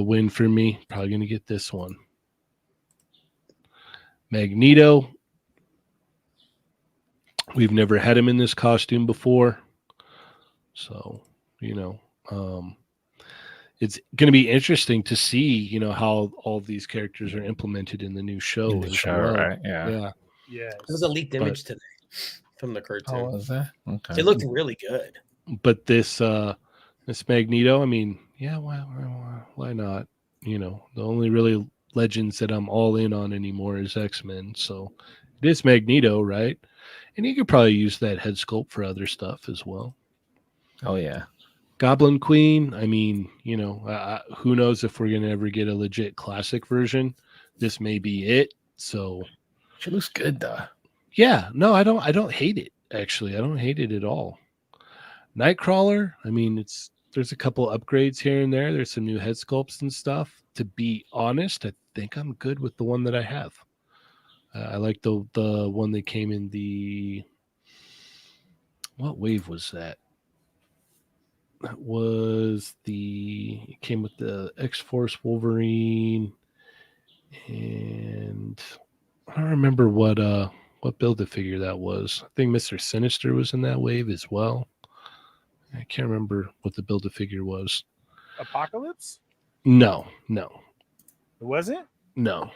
win for me. Probably gonna get this one. Magneto. We've never had him in this costume before, so it's going to be interesting to see, how all of these characters are implemented in the new show. Right? Yeah. It was a leaked image today from the cartoon. Oh, was that? Okay. It looked really good. But this Magneto, I mean, yeah, why not? The only really legends that I'm all in on anymore is X-Men, so it is Magneto, right? And you could probably use that head sculpt for other stuff as well. Oh yeah. Goblin Queen, I mean, who knows if we're going to ever get a legit classic version. This may be it. So she looks good though. Yeah, no, I don't hate it. Actually, I don't hate it at all. Nightcrawler, I mean, there's a couple upgrades here and there. There's some new head sculpts and stuff. To be honest, I think I'm good with the one that I have. I like the one that came in the what wave was that? It came with the X-Force Wolverine And I don't remember what Build-A-Figure that was. I think Mr. Sinister was in that wave as well. I can't remember what the Build-A-Figure was. Apocalypse? No. Was it? No.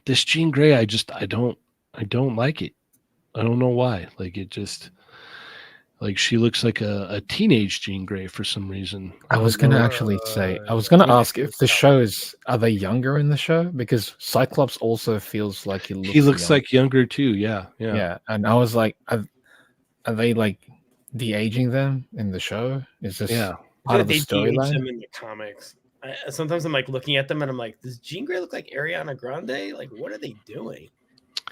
This Jean Grey, I don't like it. I don't know why. Like, it just, like, she looks like a teenage Jean Grey for some reason. I was going to actually say, I was going to ask if the show are they younger in the show? Because Cyclops also feels like he looks young. Like younger too. Yeah. And I was like, are they like de-aging them in the show? Is this part of the storyline? Them in the comics. Sometimes I'm like looking at them and I'm like, does Jean Grey look like Ariana Grande? Like, what are they doing?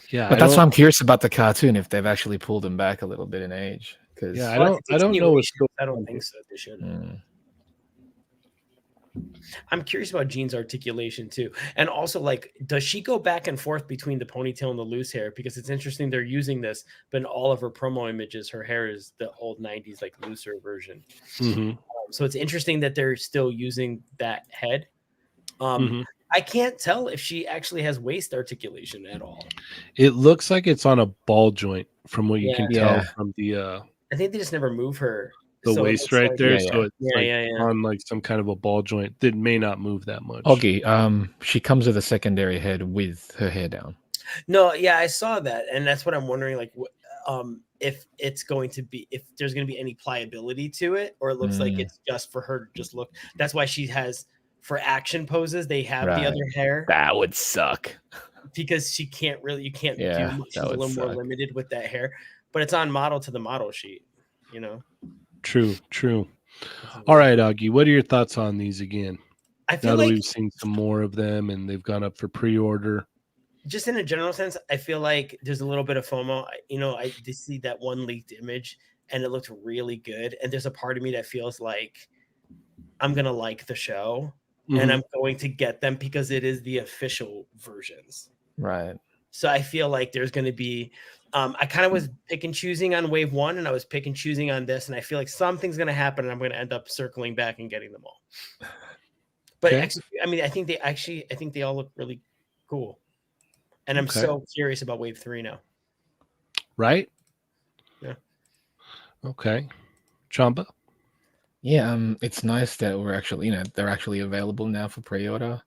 Yeah, but that's why I'm curious about the cartoon, if they've actually pulled him back a little bit in age. Because I don't know what's going on. I don't think so. They should. I'm curious about Jean's articulation too, and also, like, does she go back and forth between the ponytail and the loose hair? Because it's interesting they're using this, but in all of her promo images, her hair is the old '90s like looser version. So it's interesting that they're still using that head. I can't tell if she actually has waist articulation at all. It looks like it's on a ball joint from what you can tell from the. I think they just never move her. The waist right like, there, so it's on like some kind of a ball joint that may not move that much. Okay, she comes with a secondary head with her hair down. No, I saw that, and that's what I'm wondering. Like, if it's going to be, if there's going to be any pliability to it, or it looks like it's just for her to just look. That's why she has, for action poses, they have the other hair. That would suck because she can't really. You can't do much. She's a little more limited with that hair, but it's on model to the model sheet. You know. True. All right, Augie, what are your thoughts on these again? I feel now that like we've seen some more of them and they've gone up for pre-order. Just in a general sense, I feel like there's a little bit of FOMO. I did see that one leaked image and it looked really good. And there's a part of me that feels like I'm going to like the show and I'm going to get them because it is the official versions. Right. So I feel like there's going to be, I kind of was pick and choosing on wave one and I was pick and choosing on this. And I feel like something's going to happen and I'm going to end up circling back and getting them all. But actually, I mean, I think they all look really cool. And I'm so curious about wave 3 now. Right? Yeah. Okay. Chamba? Yeah, it's nice that we're actually, they're actually available now for pre-order.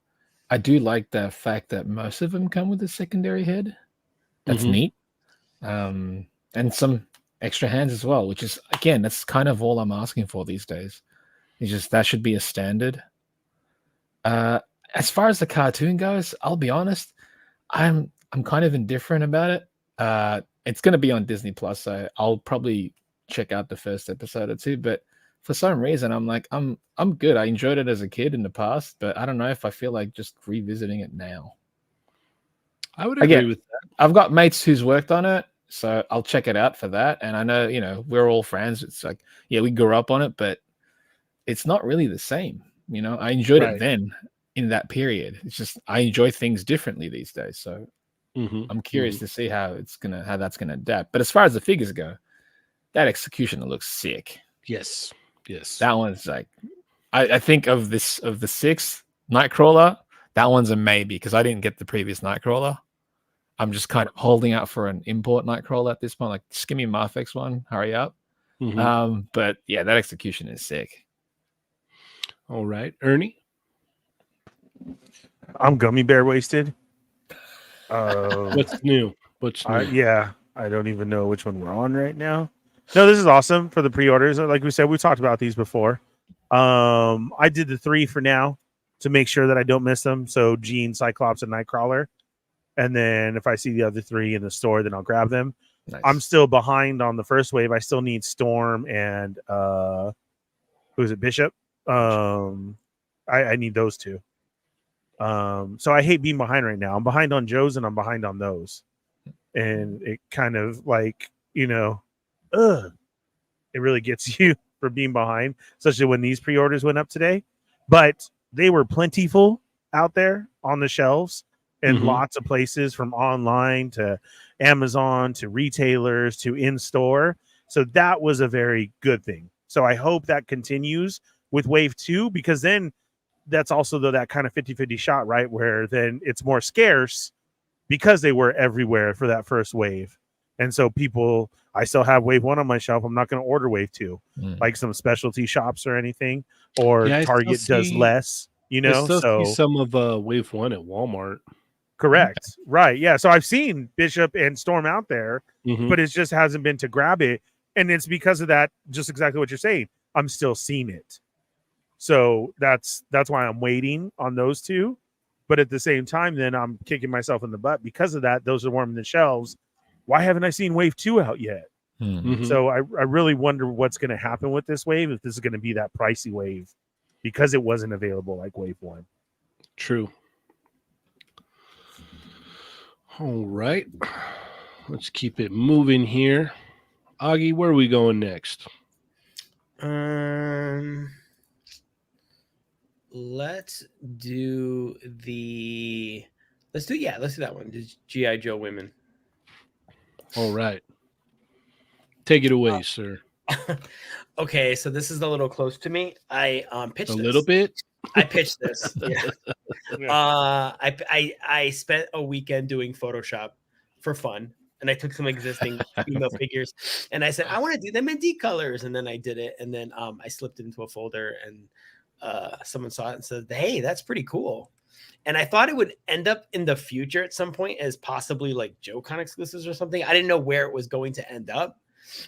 I do like the fact that most of them come with a secondary head. That's neat. And some extra hands as well, which is, again, that's kind of all I'm asking for these days. It's just that should be a standard. As far as the cartoon goes, I'll be honest, I'm kind of indifferent about it. It's going to be on Disney Plus, so I'll probably check out the first episode or two. But for some reason, I'm like, I'm good. I enjoyed it as a kid in the past, but I don't know if I feel like just revisiting it now. I would agree with that. I've got mates who's worked on it, so I'll check it out for that. And I know, we're all friends. It's like, we grew up on it, but it's not really the same. I enjoyed it then in that period. It's just I enjoy things differently these days. So I'm curious to see how that's gonna adapt. But as far as the figures go, that execution looks sick. Yes. That one's like, I think of the 6th Nightcrawler, that one's a maybe because I didn't get the previous Nightcrawler. I'm just kind of holding out for an import Nightcrawler at this point. Like, just give me Marfex one, hurry up. But yeah, that execution is sick. All right, Ernie. I'm gummy bear wasted. What's new? I don't even know which one we're on right now. No, this is awesome for the pre-orders. Like we said, we talked about these before. I did the 3 for now to make sure that I don't miss them. So Jean, Cyclops, and Nightcrawler. And then if I see the other 3 in the store, then I'll grab them. Nice. I'm still behind on the first wave. I still need Storm and who is it, Bishop? I need those 2. So I hate being behind right now. I'm behind on Joe's and I'm behind on those. And it kind of like, it really gets you for being behind, especially when these pre-orders went up today. But they were plentiful out there on the shelves in lots of places, from online to Amazon to retailers to in-store. So that was a very good thing. So I hope that continues with wave 2, because then that's also that kind of 50-50 shot, right? Where then it's more scarce because they were everywhere for that first wave. And so I still have wave 1 on my shelf. I'm not going to order wave 2, like some specialty shops or anything, or Target does less, I still see some of wave 1 at Walmart. Correct. Okay. Right. Yeah. So I've seen Bishop and Storm out there, but it just hasn't been to grab it. And it's because of that, just exactly what you're saying. I'm still seeing it. So that's why I'm waiting on those two. But at the same time, then I'm kicking myself in the butt because of that. Those are warming the shelves. Why haven't I seen wave 2 out yet? So I really wonder what's going to happen with this wave, if this is going to be that pricey wave because it wasn't available like wave 1. True. All right. Let's keep it moving here. Augie, where are we going next? Let's do that one. G.I. Joe women. All right. Take it away, sir. Okay, so this is a little close to me. I pitched a little bit. I pitched this. I spent a weekend doing Photoshop for fun, and I took some existing female figures, and I said I want to do them in D colors, and then I did it, and then I slipped it into a folder, and someone saw it and said, "Hey, that's pretty cool." And I thought it would end up in the future at some point as possibly like JoeCon exclusives or something. I didn't know where it was going to end up,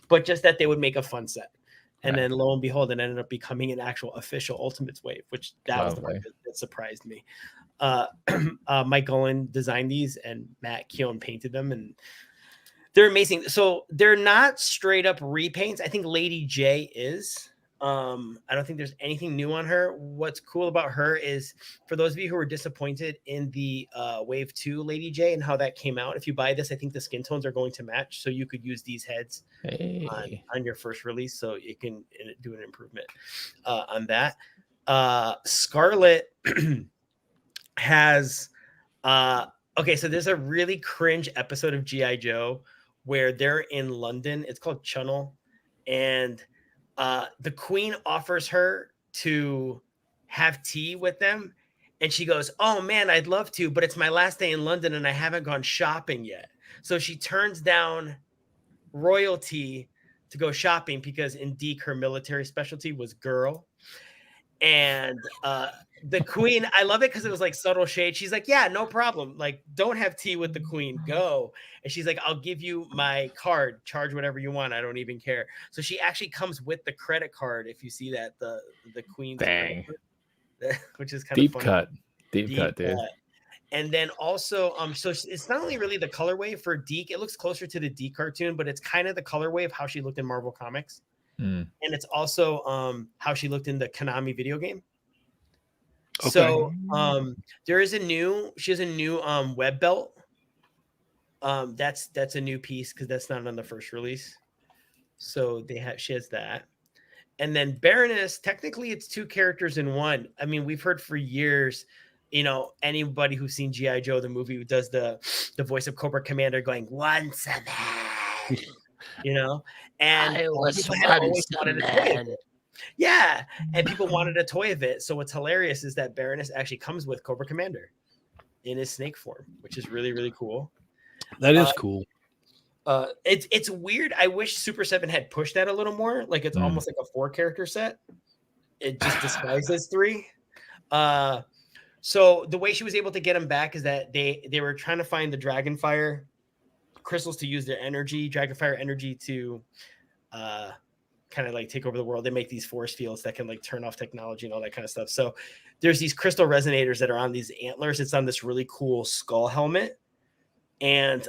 but just that they would make a fun set. And then lo and behold, it ended up becoming an actual official Ultimates wave, which was the part that surprised me. Mike Golan designed these and Matt Keown painted them, and they're amazing. So they're not straight up repaints. I think Lady J is. I don't think there's anything new on her. What's cool about her is, for those of you who were disappointed in the Wave 2 Lady J and how that came out, if you buy this, I think the skin tones are going to match. So you could use these heads on your first release. So you can do an improvement on that. Scarlet has... okay, so there's a really cringe episode of G.I. Joe where they're in London. It's called Channel. And... the queen offers her to have tea with them, and she goes, "Oh man, I'd love to, but it's my last day in London and I haven't gone shopping yet." So she turns down royalty to go shopping because in Deke, her military specialty was girl. And the queen, I love it because it was like subtle shade. She's like, "Yeah, no problem. Like, don't have tea with the queen. Go." And she's like, "I'll give you my card. Charge whatever you want. I don't even care." So she actually comes with the credit card. If you see that, the queen's dang, which is kind deep of funny. Deep cut, dude. And then also, so it's not only really the colorway for Deke. It looks closer to the Deke cartoon, but it's kind of the colorway of how she looked in Marvel Comics. And it's also how she looked in the Konami video game. Okay. So she has a new web belt. That's a new piece because that's not on the first release. So she has that. And then Baroness, technically it's 2 characters in one. I mean, we've heard for years, anybody who's seen G.I. Joe, the movie, who does the voice of Cobra Commander going, "Once a man." And I was people had always once a wanted a toy of man. it. Yeah, and people wanted a toy of it. So what's hilarious is that Baroness actually comes with Cobra Commander in his snake form, which is really, really cool. That is cool. It's weird. I wish Super 7 had pushed that a little more. Like, it's almost like a 4-character set. It just disguises 3. So the way she was able to get them back is that they were trying to find the Dragonfire crystals to use their Dragonfire energy to kind of like take over the world. They make these force fields that can like turn off technology and all that kind of stuff. So there's these crystal resonators that are on these antlers. It's on this really cool skull helmet. And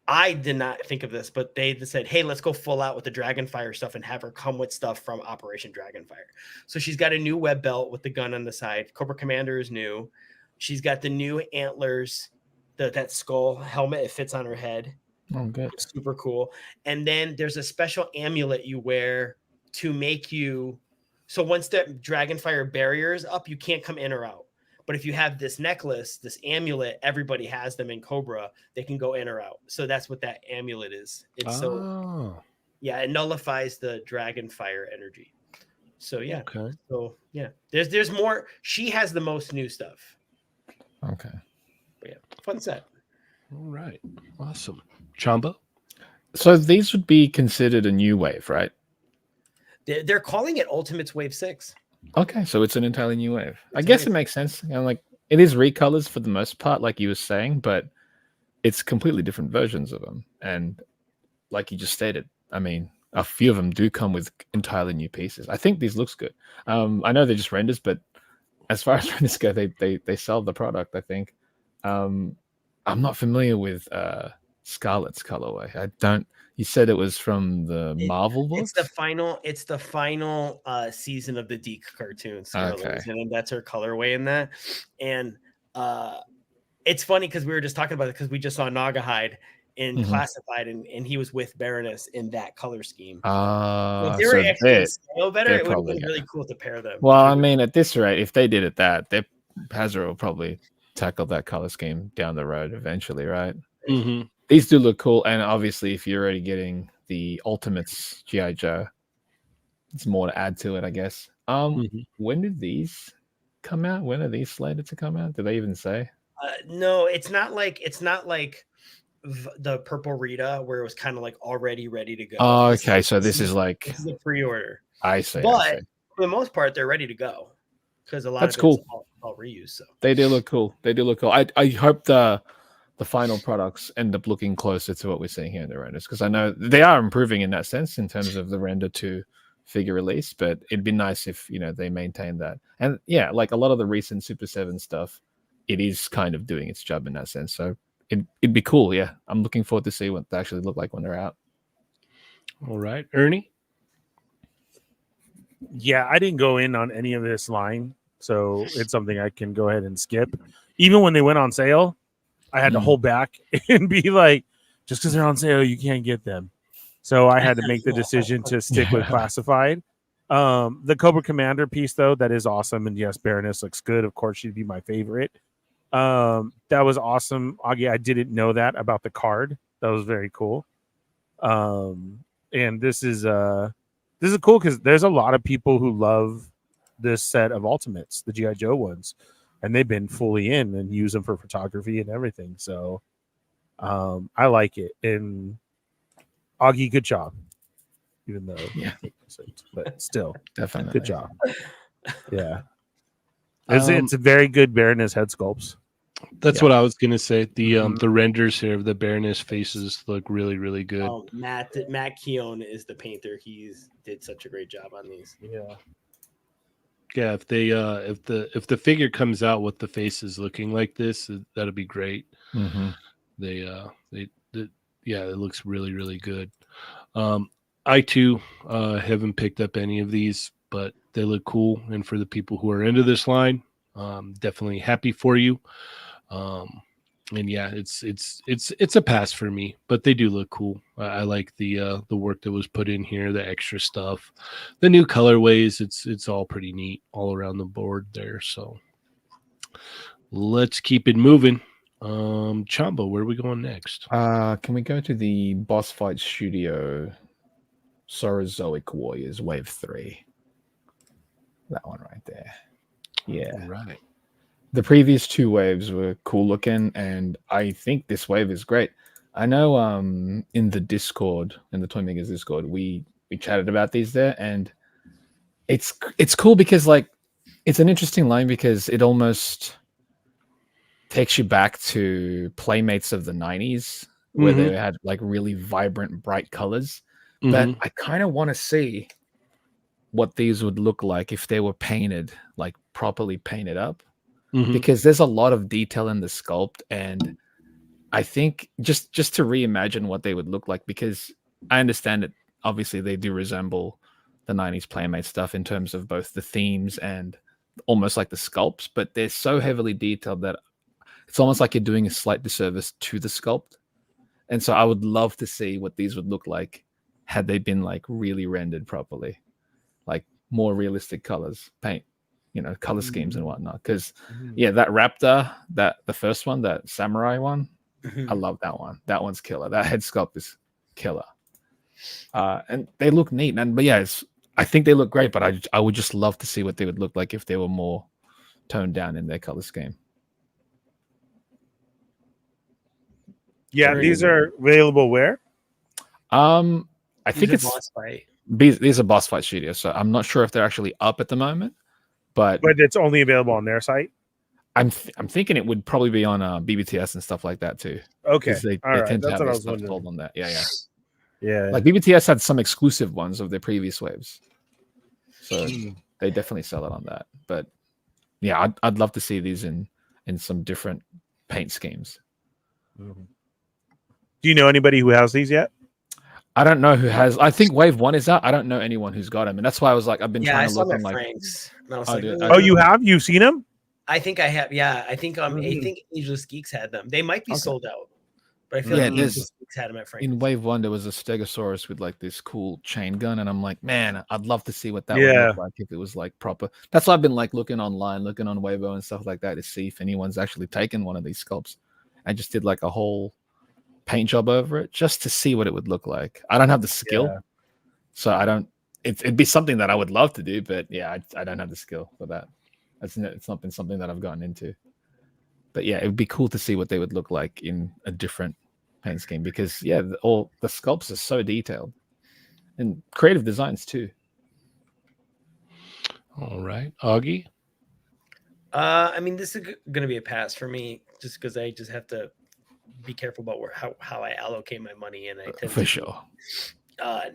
I did not think of this, but they said, "Hey, let's go full out with the Dragonfire stuff and have her come with stuff from Operation Dragonfire." So she's got a new web belt with the gun on the side. Cobra Commander is new. She's got the new antlers, that skull helmet. It fits on her head. Oh, good. It's super cool. And then there's a special amulet you wear to make you... So once the Dragonfire barrier is up, you can't come in or out. But if you have this necklace, this amulet, everybody has them in Cobra. They can go in or out. So that's what that amulet is. It's it nullifies the Dragonfire energy. So yeah. Okay. So yeah, there's more. She has the most new stuff. Okay. But yeah, fun set. All right. Awesome. Chamba? So these would be considered a new wave, right? They're calling it Ultimates Wave 6. Okay, so it's an entirely new wave. I guess it makes sense. Like it is recolors for the most part, like you were saying, but it's completely different versions of them. And like you just stated, I mean, a few of them do come with entirely new pieces. I think these looks good. I know they're just renders, but as far as renders go, they sell the product, I think. I'm not familiar with Scarlet's colorway. I don't. You said it was from the Marvel books. It's the final season of the Deke cartoon, Scarlet, Okay. and that's her colorway in that. And it's funny because we were just talking about it because we just saw Nagahide in Classified, and he was with Baroness in that color scheme. If they were actually going to scale better, it would have been really cool to pair them. Well, I mean, at this rate, if they did it Hasbro will probably tackle that color scheme down the road eventually, right? Mm-hmm. These do look cool, and obviously, if you're already getting the Ultimates G.I. Joe, it's more to add to it, I guess. When did these come out? When are these slated to come out? Did they even say? No, it's not like the Purple Rita where it was kind of like already ready to go. Oh, okay, so this is like this is a pre-order. I see. But for the most part, they're ready to go because a lot That's of cool. All reuse. So they do look cool. I hope the final products end up looking closer to what we're seeing here in the renders, because I know they are improving in that sense in terms of the render to figure release, but it'd be nice if they maintain that. And yeah, like a lot of the recent Super 7 stuff, it is kind of doing its job in that sense. So it'd be cool. Yeah, I'm looking forward to see what they actually look like when they're out. All right, Ernie. Yeah, I didn't go in on any of this line, so it's something I can go ahead and skip. Even when they went on sale, I had to hold back and be like, just because they're on sale, you can't get them. So I had to make the decision to stick with Classified. The Cobra Commander piece, though, that is awesome. And yes, Baroness looks good. Of course, she'd be my favorite. That was awesome. Augie, I didn't know that about the card. That was very cool. And this is cool because there's a lot of people who love this set of Ultimates, the G.I. Joe ones, and they've been fully in and use them for photography and everything. So I like it. And Augie, good job. Even though, but still, definitely good job. Yeah, it's a very good Baroness head sculpts. That's what I was gonna say. The renders here of the Baroness faces look really, really good. Matt Keown is the painter. He's did such a great job on these. Yeah, if they if the figure comes out with the faces looking like this, that'd be great. It looks really, really good. I too haven't picked up any of these, but they look cool. And for the people who are into this line, definitely happy for you. And yeah, it's a pass for me, but they do look cool. I like the work that was put in here, the extra stuff, the new colorways. It's all pretty neat all around the board there. So let's keep it moving. Chamba, where are we going next? Can we go to the Boss Fight Studio Saurozoic Warriors Wave 3? That one right there. Yeah. Right. The previous two waves were cool looking, and I think this wave is great. I know in the Discord, in the Toy Makers Discord, we chatted about these there, and it's cool because like it's an interesting line because it almost takes you back to Playmates of the 90s where they had like really vibrant, bright colors. But I kind of want to see what these would look like if they were painted, like properly painted up, because there's a lot of detail in the sculpt. And I think just to reimagine what they would look like, because I understand that obviously they do resemble the 90s Playmate stuff in terms of both the themes and almost like the sculpts, but they're so heavily detailed that it's almost like you're doing a slight disservice to the sculpt. And so I would love to see what these would look like had they been like really rendered properly, like more realistic colors, paint, color schemes and whatnot. Because that Raptor, the first one, that Samurai one, I love that one. That one's killer. That head sculpt is killer. And they look neat. But yeah, I think they look great, but I would just love to see what they would look like if they were more toned down in their color scheme. Yeah, these are available where? I think it's Boss Fight. These are Boss Fight Studios, so I'm not sure if they're actually up at the moment, but it's only available on their site. I'm thinking it would probably be on BBTS and stuff like that too. Okay, they tend to have their stuff sold on that. Yeah. Like BBTS had some exclusive ones of their previous waves, so they definitely sell it on that. But yeah, I'd love to see these in some different paint schemes. Mm-hmm. Do you know anybody who has these yet? I don't know who has. I think Wave 1 is out. I don't know anyone who's got them, and that's why I was like, I've been trying to look on like. Frank's. You have? You've seen them? I think I have. Yeah, I think I think Ageless Geeks had them. They might be sold out, but I feel like Ageless Geeks had them at Frank's. In Wave 1, there was a Stegosaurus with like this cool chain gun, and I'm like, man, I'd love to see what that would look like if it was like proper. That's why I've been like looking online, looking on Weibo and stuff like that to see if anyone's actually taken one of these sculpts. I just did like a whole paint job over it just to see what it would look like. I don't have the skill, so I don't. It'd be something that I would love to do, but yeah, I don't have the skill for that. It's not been something that I've gotten into. But yeah, it would be cool to see what they would look like in a different paint scheme because all the sculpts are so detailed and creative designs too. All right, Augie. I mean, this is going to be a pass for me, just because I just have to be careful about how I allocate my money, and I tend for to sure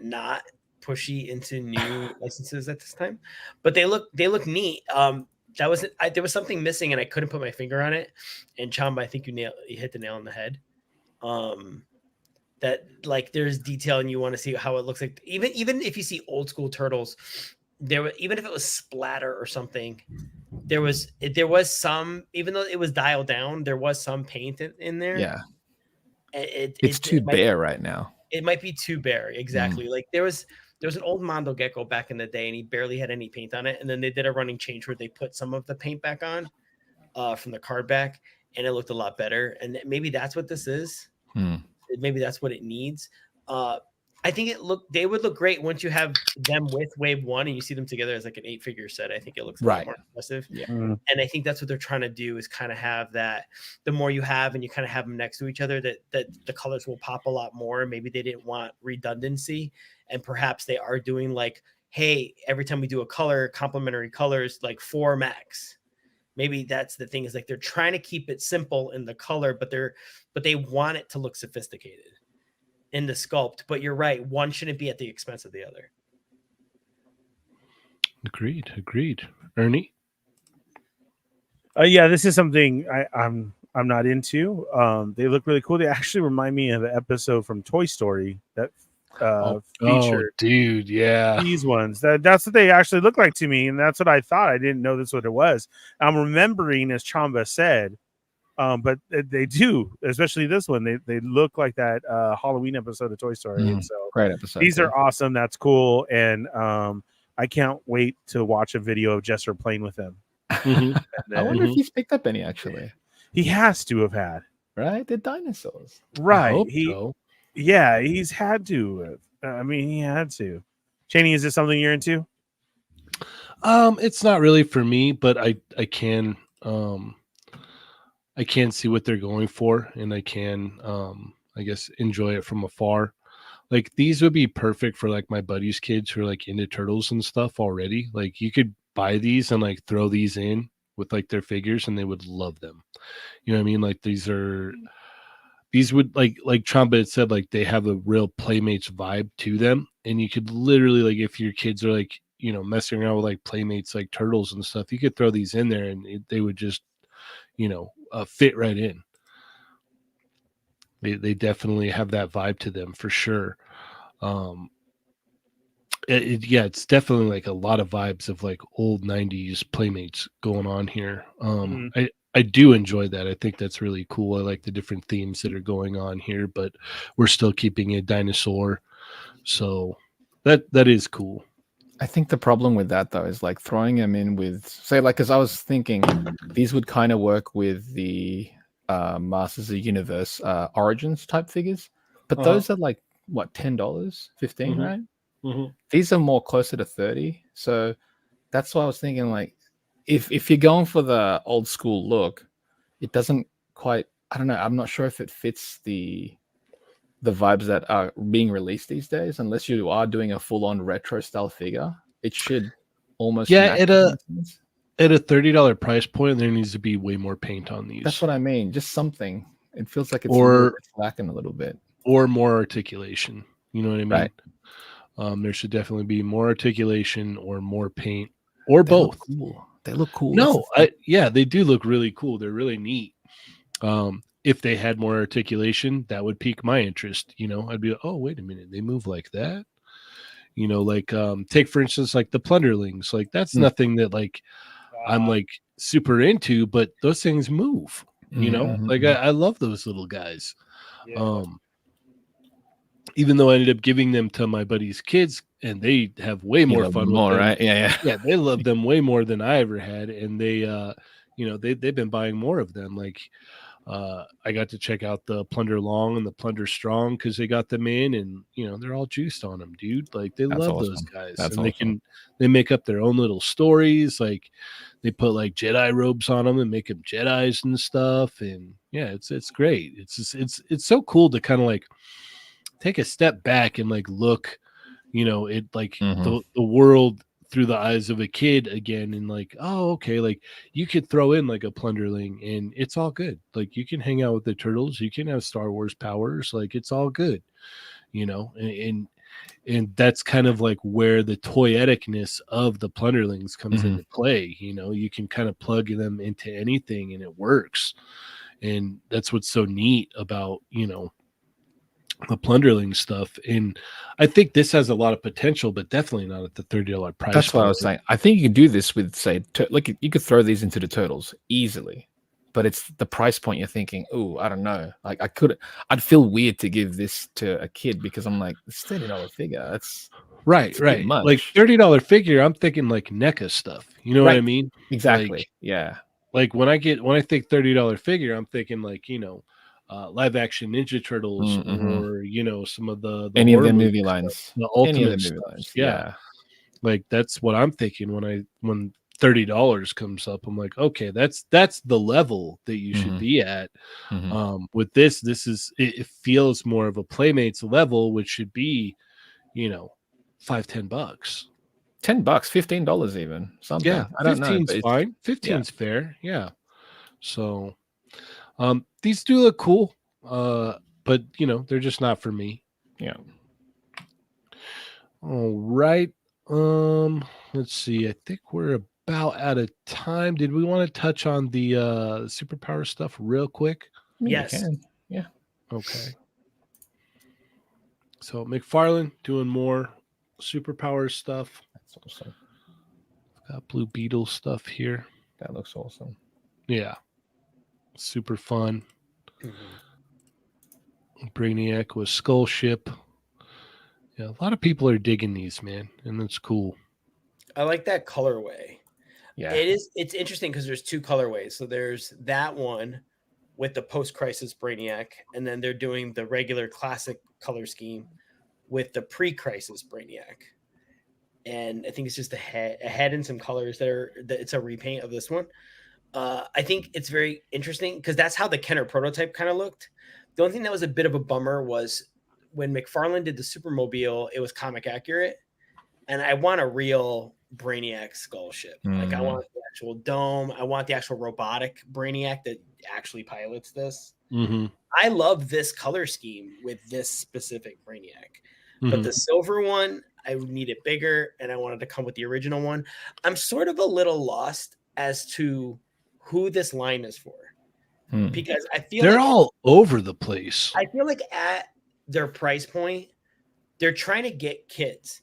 not pushy into new licenses at this time. But they look neat. There was something missing, and I couldn't put my finger on it. And Chamba, I think you hit the nail on the head. That like there's detail, and you want to see how it looks like. Even if you see old school turtles, even if it was splatter or something. There was some, even though it was dialed down, there was some paint in there. Yeah, it's too bare right now. It might be too bare, exactly. Like there was an old Mondo Gecko back in the day, and he barely had any paint on it. And then they did a running change where they put some of the paint back on, from the card back, and it looked a lot better. And maybe that's what this is. Maybe that's what it needs. I think they would look great once you have them with Wave 1 and you see them together as like an 8-figure set. I think it looks a lot more impressive. Yeah. And I think that's what they're trying to do is kind of have that. The more you have and you kind of have them next to each other, that the colors will pop a lot more. Maybe they didn't want redundancy, and perhaps they are doing like, hey, every time we do a color, complementary colors, like 4 max. Maybe that's the thing, is like they're trying to keep it simple in the color, but they want it to look sophisticated in the sculpt. But you're right, one shouldn't be at the expense of the other. Agreed. Ernie? Yeah, this is something I'm not into. They look really cool. They actually remind me of an episode from Toy Story that featured these ones. That's what they actually look like to me, and that's what I thought. I didn't know this what it was. I'm remembering, as Chamba said, but they do, especially this one. They look like that Halloween episode of Toy Story. And so great episode. These are awesome. That's cool, and I can't wait to watch a video of Jesser playing with them. I wonder if he's picked up any. Actually, he has to have had. Right, the dinosaurs. Right, he's had to. I mean, he had to. Cheynee, is this something you're into? It's not really for me, but I can see what they're going for, and I can I guess enjoy it from afar. Like these would be perfect for like my buddies' kids who are like into turtles and stuff already. Like you could buy these and like throw these in with like their figures, and they would love them. You know what I mean? Like these would like Chamba had said, like they have a real Playmates vibe to them, and you could literally, like, if your kids are like, you know, messing around with like Playmates like turtles and stuff, you could throw these in there and they would just, you know, fit right in. They definitely have that vibe to them for sure. It's definitely like a lot of vibes of like old 90s Playmates going on here. I do enjoy that. I think that's really cool. I like the different themes that are going on here, but we're still keeping a dinosaur. So that is cool. I think the problem with that though is like throwing them in with, say, like, because I was thinking these would kind of work with the Masters of the Universe Origins type figures, but those are like what, $10, $15, right? These are more closer to 30. So that's why I was thinking, like, if you're going for the old school look, it doesn't quite, I don't know, I'm not sure if it fits the vibes that are being released these days, unless you are doing a full-on retro style figure. It should almost match at a $30 price point, there needs to be way more paint on these. That's what I mean. Just something. It feels like it's lacking a little bit. Or more articulation. You know what I mean? Right. There should definitely be more articulation or more paint, or both. They look cool. No, they do look really cool. They're really neat. If they had more articulation, that would pique my interest. You know, I'd be, oh, wait a minute, they move like that. You know, like take for instance, like the Plunderlings. Like that's nothing that like I'm like super into, but those things move. You know, like I love those little guys. Yeah. Even though I ended up giving them to my buddy's kids, and they have way more fun with them. Right? Yeah. They love them way more than I ever had, and they, you know, they've been buying more of them. Like, I got to check out the Plunder Long and the Plunder Strong because they got them in, and you know they're all juiced on them, dude. Like they love those guys, and they make up their own little stories. Like they put like Jedi robes on them and make them Jedis and stuff, and yeah, it's great. It's just, it's so cool to kind of like take a step back and like look, you know, it like the world through the eyes of a kid again, and like, oh, okay, like you could throw in like a Plunderling and it's all good. Like you can hang out with the turtles, you can have Star Wars powers, like it's all good, you know. And that's kind of like where the toyeticness of the Plunderlings comes into play. You know, you can kind of plug them into anything and it works, and that's what's so neat about, you know, the Plunderling stuff. And I think this has a lot of potential, but definitely not at the $30 price. That's what I was saying. I think you could do this with, say, like you could throw these into the turtles easily, but it's the price point you're thinking, oh, I don't know. Like I'd feel weird to give this to a kid because I'm like, it's $30 figure. That's right. Like $30 figure, I'm thinking like NECA stuff. You know what I mean? Exactly. Like, yeah. Like when I think $30 figure, I'm thinking like, you know, live action Ninja Turtles or, you know, some of the any of the movie lines, the Ultimate stuff. Yeah. Like that's what I'm thinking when $30 comes up. I'm like, okay, that's the level that you should be at. With this is it feels more of a Playmates level, which should be, you know, $5-10. $10, $15 even. Something. Yeah, I don't know. 15's fine. 15's fair. Yeah. So these do look cool, but you know they're just not for me. Yeah. All right. Let's see. I think we're about out of time. Did we want to touch on the superpower stuff real quick? Yes. Yeah. Okay. So McFarlane doing more superpower stuff. That's awesome. Got Blue Beetle stuff here. That looks awesome. Yeah. Super fun. Brainiac with Skull Ship. Yeah, a lot of people are digging these, man, and that's cool. I like that colorway. Yeah, it's interesting because there's two colorways. So there's that one with the post-crisis Brainiac, and then they're doing the regular classic color scheme with the pre-crisis Brainiac. And I think it's just a head and some colors it's a repaint of this one. I think it's very interesting because that's how the Kenner prototype kind of looked. The only thing that was a bit of a bummer was when McFarlane did the Supermobile, it was comic accurate. And I want a real Brainiac skull ship. Like I want the actual dome. I want the actual robotic Brainiac that actually pilots this. I love this color scheme with this specific Brainiac. But the silver one, I would need it bigger, and I wanted to come with the original one. I'm sort of a little lost as to who this line is for. Because I feel they're all over the place. I feel like at their price point, they're trying to get kids.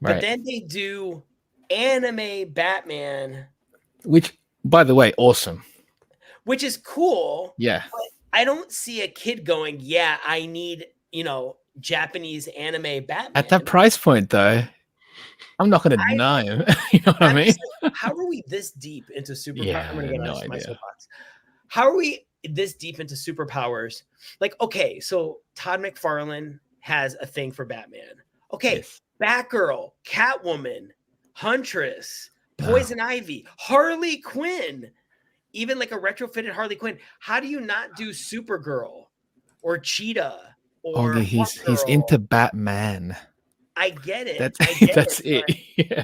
But then they do anime Batman. Which, by the way, awesome. Which is cool. Yeah. But I don't see a kid going, yeah, I need, you know, Japanese anime Batman. At that price point, though, I'm not going to deny him. You know what I mean? Like, how are we this deep into superpowers? Yeah, I'm going to get no on my idea. soapbox. How are we this deep into superpowers? Like, okay, so Todd McFarlane has a thing for Batman. Okay, Batgirl, Catwoman, Huntress, Poison Ivy, Harley Quinn, even like a retrofitted Harley Quinn. How do you not do Supergirl or Cheetah or he's into Batman. I get it. That's it.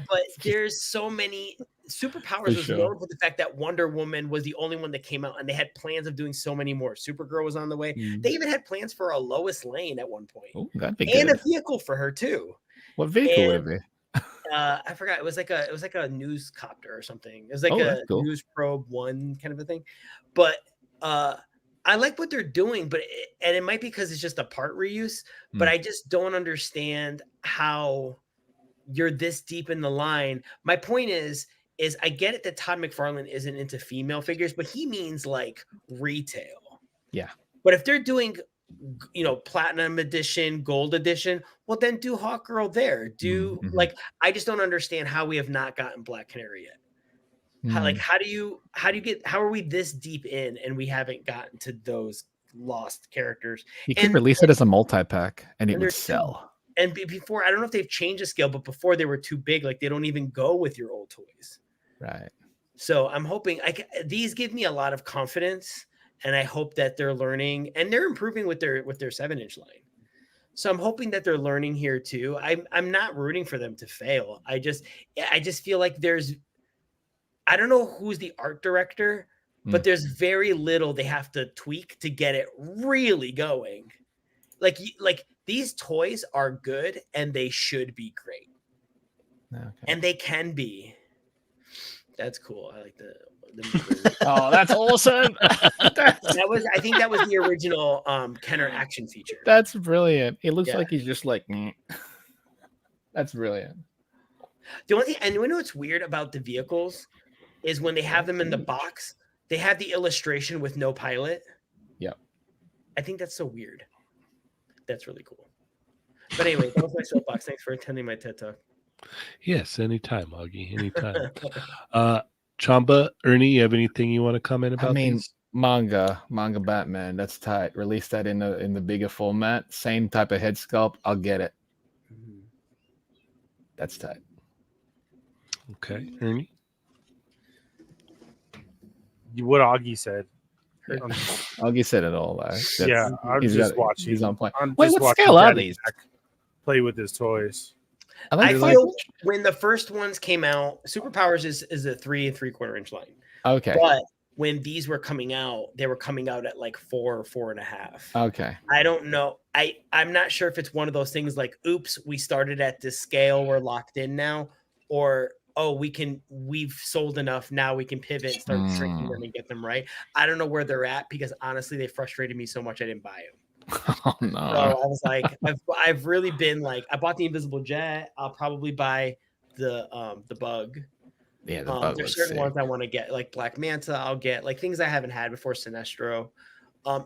But there's so many Superpowers was known for the fact that Wonder Woman was the only one that came out, and they had plans of doing so many more. Supergirl was on the way. They even had plans for a Lois Lane at one point. Ooh, that'd be and good. A vehicle for her too. What vehicle would it be? I forgot. It was like a news copter or something. It was like a News Probe 1 kind of a thing. But I like what they're doing, but it might be because it's just a part reuse, but I just don't understand how you're this deep in the line. My point is I get it that Todd McFarlane isn't into female figures, but he means like retail. Yeah. But if they're doing, platinum edition, gold edition, well, then do Hawkgirl there. Like, I just don't understand how we have not gotten Black Canary yet. How are we this deep in and we haven't gotten to those lost characters? You could release it as a multi-pack and it would sell. And before, I don't know if they've changed the scale, but before they were too big. Like, they don't even go with your old toys. Right. So I'm hoping these give me a lot of confidence, and I hope that they're learning and they're improving with their 7-inch line. So I'm hoping that they're learning here too. I'm not rooting for them to fail. I just feel like I don't know who's the art director, but there's very little they have to tweak to get it really going. Like these toys are good and they should be great. Okay. And they can be. That's cool. I like the oh, that's awesome. I think that was the original Kenner action feature. That's brilliant. It looks like he's just like that's brilliant. The only thing, and you know what's weird about the vehicles is when they have them in the box, they have the illustration with no pilot. Yep. I think that's so weird. That's really cool. But anyway, that was my soapbox. Thanks for attending my TED Talk. Yes, anytime, Augie, anytime. Chamba, Ernie, you have anything you want to comment about? These? manga Batman. That's tight. Release that in the bigger format. Same type of head sculpt. I'll get it. That's tight. Okay, Ernie. What Augie said. Augie said it all. I'm just watching. He's on point. Wait, what scale are these? Play with his toys. I feel when the first ones came out, Superpowers is a 3 3/4 inch line. Okay. But when these were coming out, they were coming out at like 4 4.5. Okay. I don't know. I'm not sure if it's one of those things like, oops, we started at this scale, we're locked in now, or we've sold enough, now we can pivot and start shrinking them and get them right. I don't know where they're at because honestly, they frustrated me so much I didn't buy them. Oh, no. So I was like, I've really been like, I bought the Invisible Jet. I'll probably buy the Bug. Yeah, the Bug. There's certain ones I want to get, like Black Manta. I'll get like things I haven't had before. Sinestro.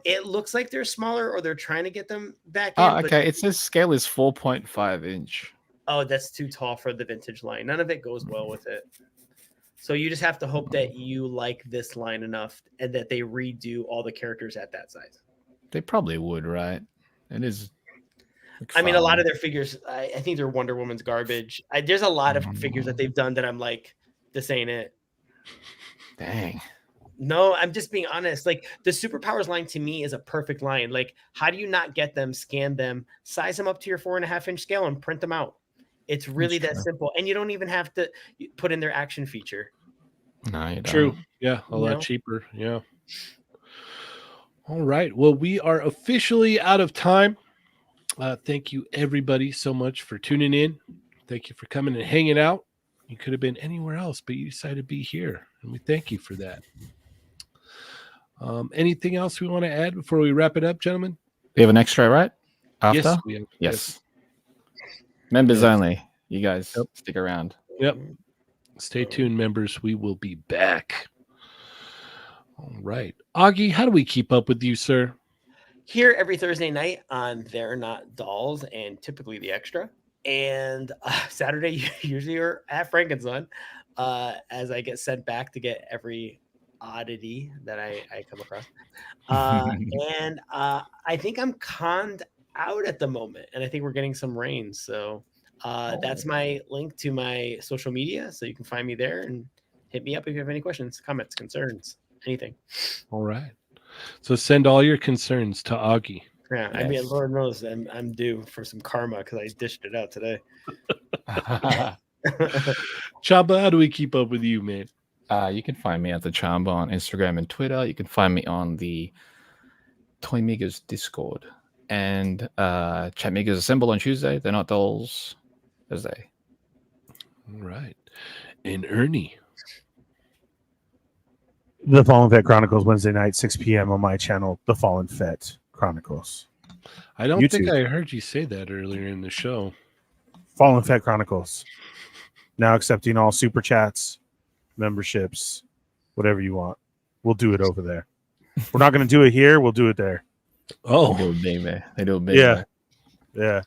It looks like they're smaller, or they're trying to get them back. Okay. It says scale is 4.5 inch. Oh, that's too tall for the vintage line. None of it goes well with it. So you just have to hope that you like this line enough and that they redo all the characters at that size. They probably would, right? It is. I mean, a lot of their figures, I think they're Wonder Woman's garbage. There's a lot of figures that they've done that I'm like, this ain't it. Dang. No, I'm just being honest. Like, the Superpowers line to me is a perfect line. Like, how do you not get them, scan them, size them up to your 4.5 inch scale and print them out? It's really that simple. And you don't even have to put in their action feature. No, you don't. True. Yeah, a lot cheaper. Yeah. All right. Well, we are officially out of time. Thank you, everybody, so much for tuning in. Thank you for coming and hanging out. You could have been anywhere else, but you decided to be here, and we thank you for that. Anything else we want to add before we wrap it up, gentlemen? We have an extra, right? After? Yes, we have. Yes. Members only. You guys stick around. Yep. Stay tuned, members. We will be back. All right. Augie, how do we keep up with you, sir? Here every Thursday night on They're Not Dolls and typically the Extra. And Saturday, usually you're at Frankenson as I get sent back to get every oddity that I come across. I think I'm conned out at the moment. And I think we're getting some rain. So That's my link to my social media, so you can find me there and hit me up if you have any questions, comments, concerns, anything. All right. So send all your concerns to Augie. Yeah, I mean, Lord knows I'm due for some karma because I dished it out today. Chamba, how do we keep up with you, man? You can find me at the Chamba on Instagram and Twitter. You can find me on the Toy Migos Discord. And Chat Migos Assemble on Tuesday. They're not dolls Thursday. All right. And Ernie. The Fallen Fett Chronicles Wednesday night, 6 p.m. on my channel, The Fallen Fett Chronicles. I don't think I heard you say that earlier in the show. Fallen Fett Chronicles. Now accepting all super chats, memberships, whatever you want. We'll do it over there. We're not going to do it here. We'll do it there. Oh, they do it big, man. They do it big. Yeah. Yeah.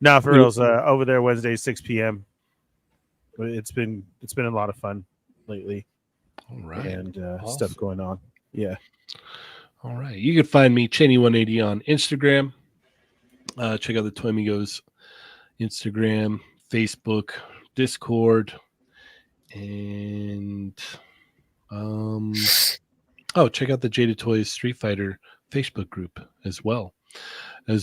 No, for reals. Over there Wednesday, 6 p.m. It's been a lot of fun lately. All right. And awesome. Stuff going on. Yeah. All right. You can find me, Cheynee180, on Instagram. Check out the Toy Migos Instagram, Facebook, Discord, and check out the Jaded Toys Street Fighter Facebook group as well as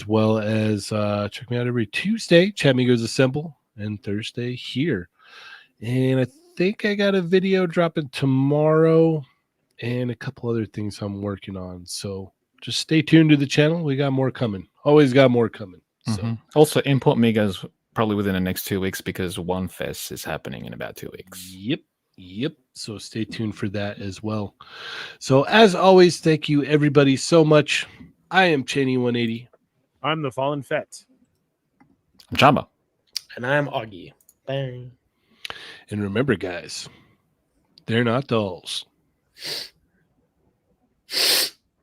check me out every Tuesday, Chat Migos Assemble, and Thursday here. And I think I got a video dropping tomorrow and a couple other things I'm working on. So just stay tuned to the channel. We got more coming. Always got more coming. So also import Migos probably within the next 2 weeks because One Fest is happening in about 2 weeks. Yep. So stay tuned for that as well. So as always, thank you everybody so much. I am Cheynee180. I'm the Fallen Fett. I'm Chamba. And I'm Augie. Bang. And remember, guys, they're not dolls.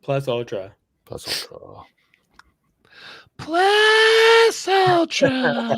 Plus Ultra. Plus Ultra.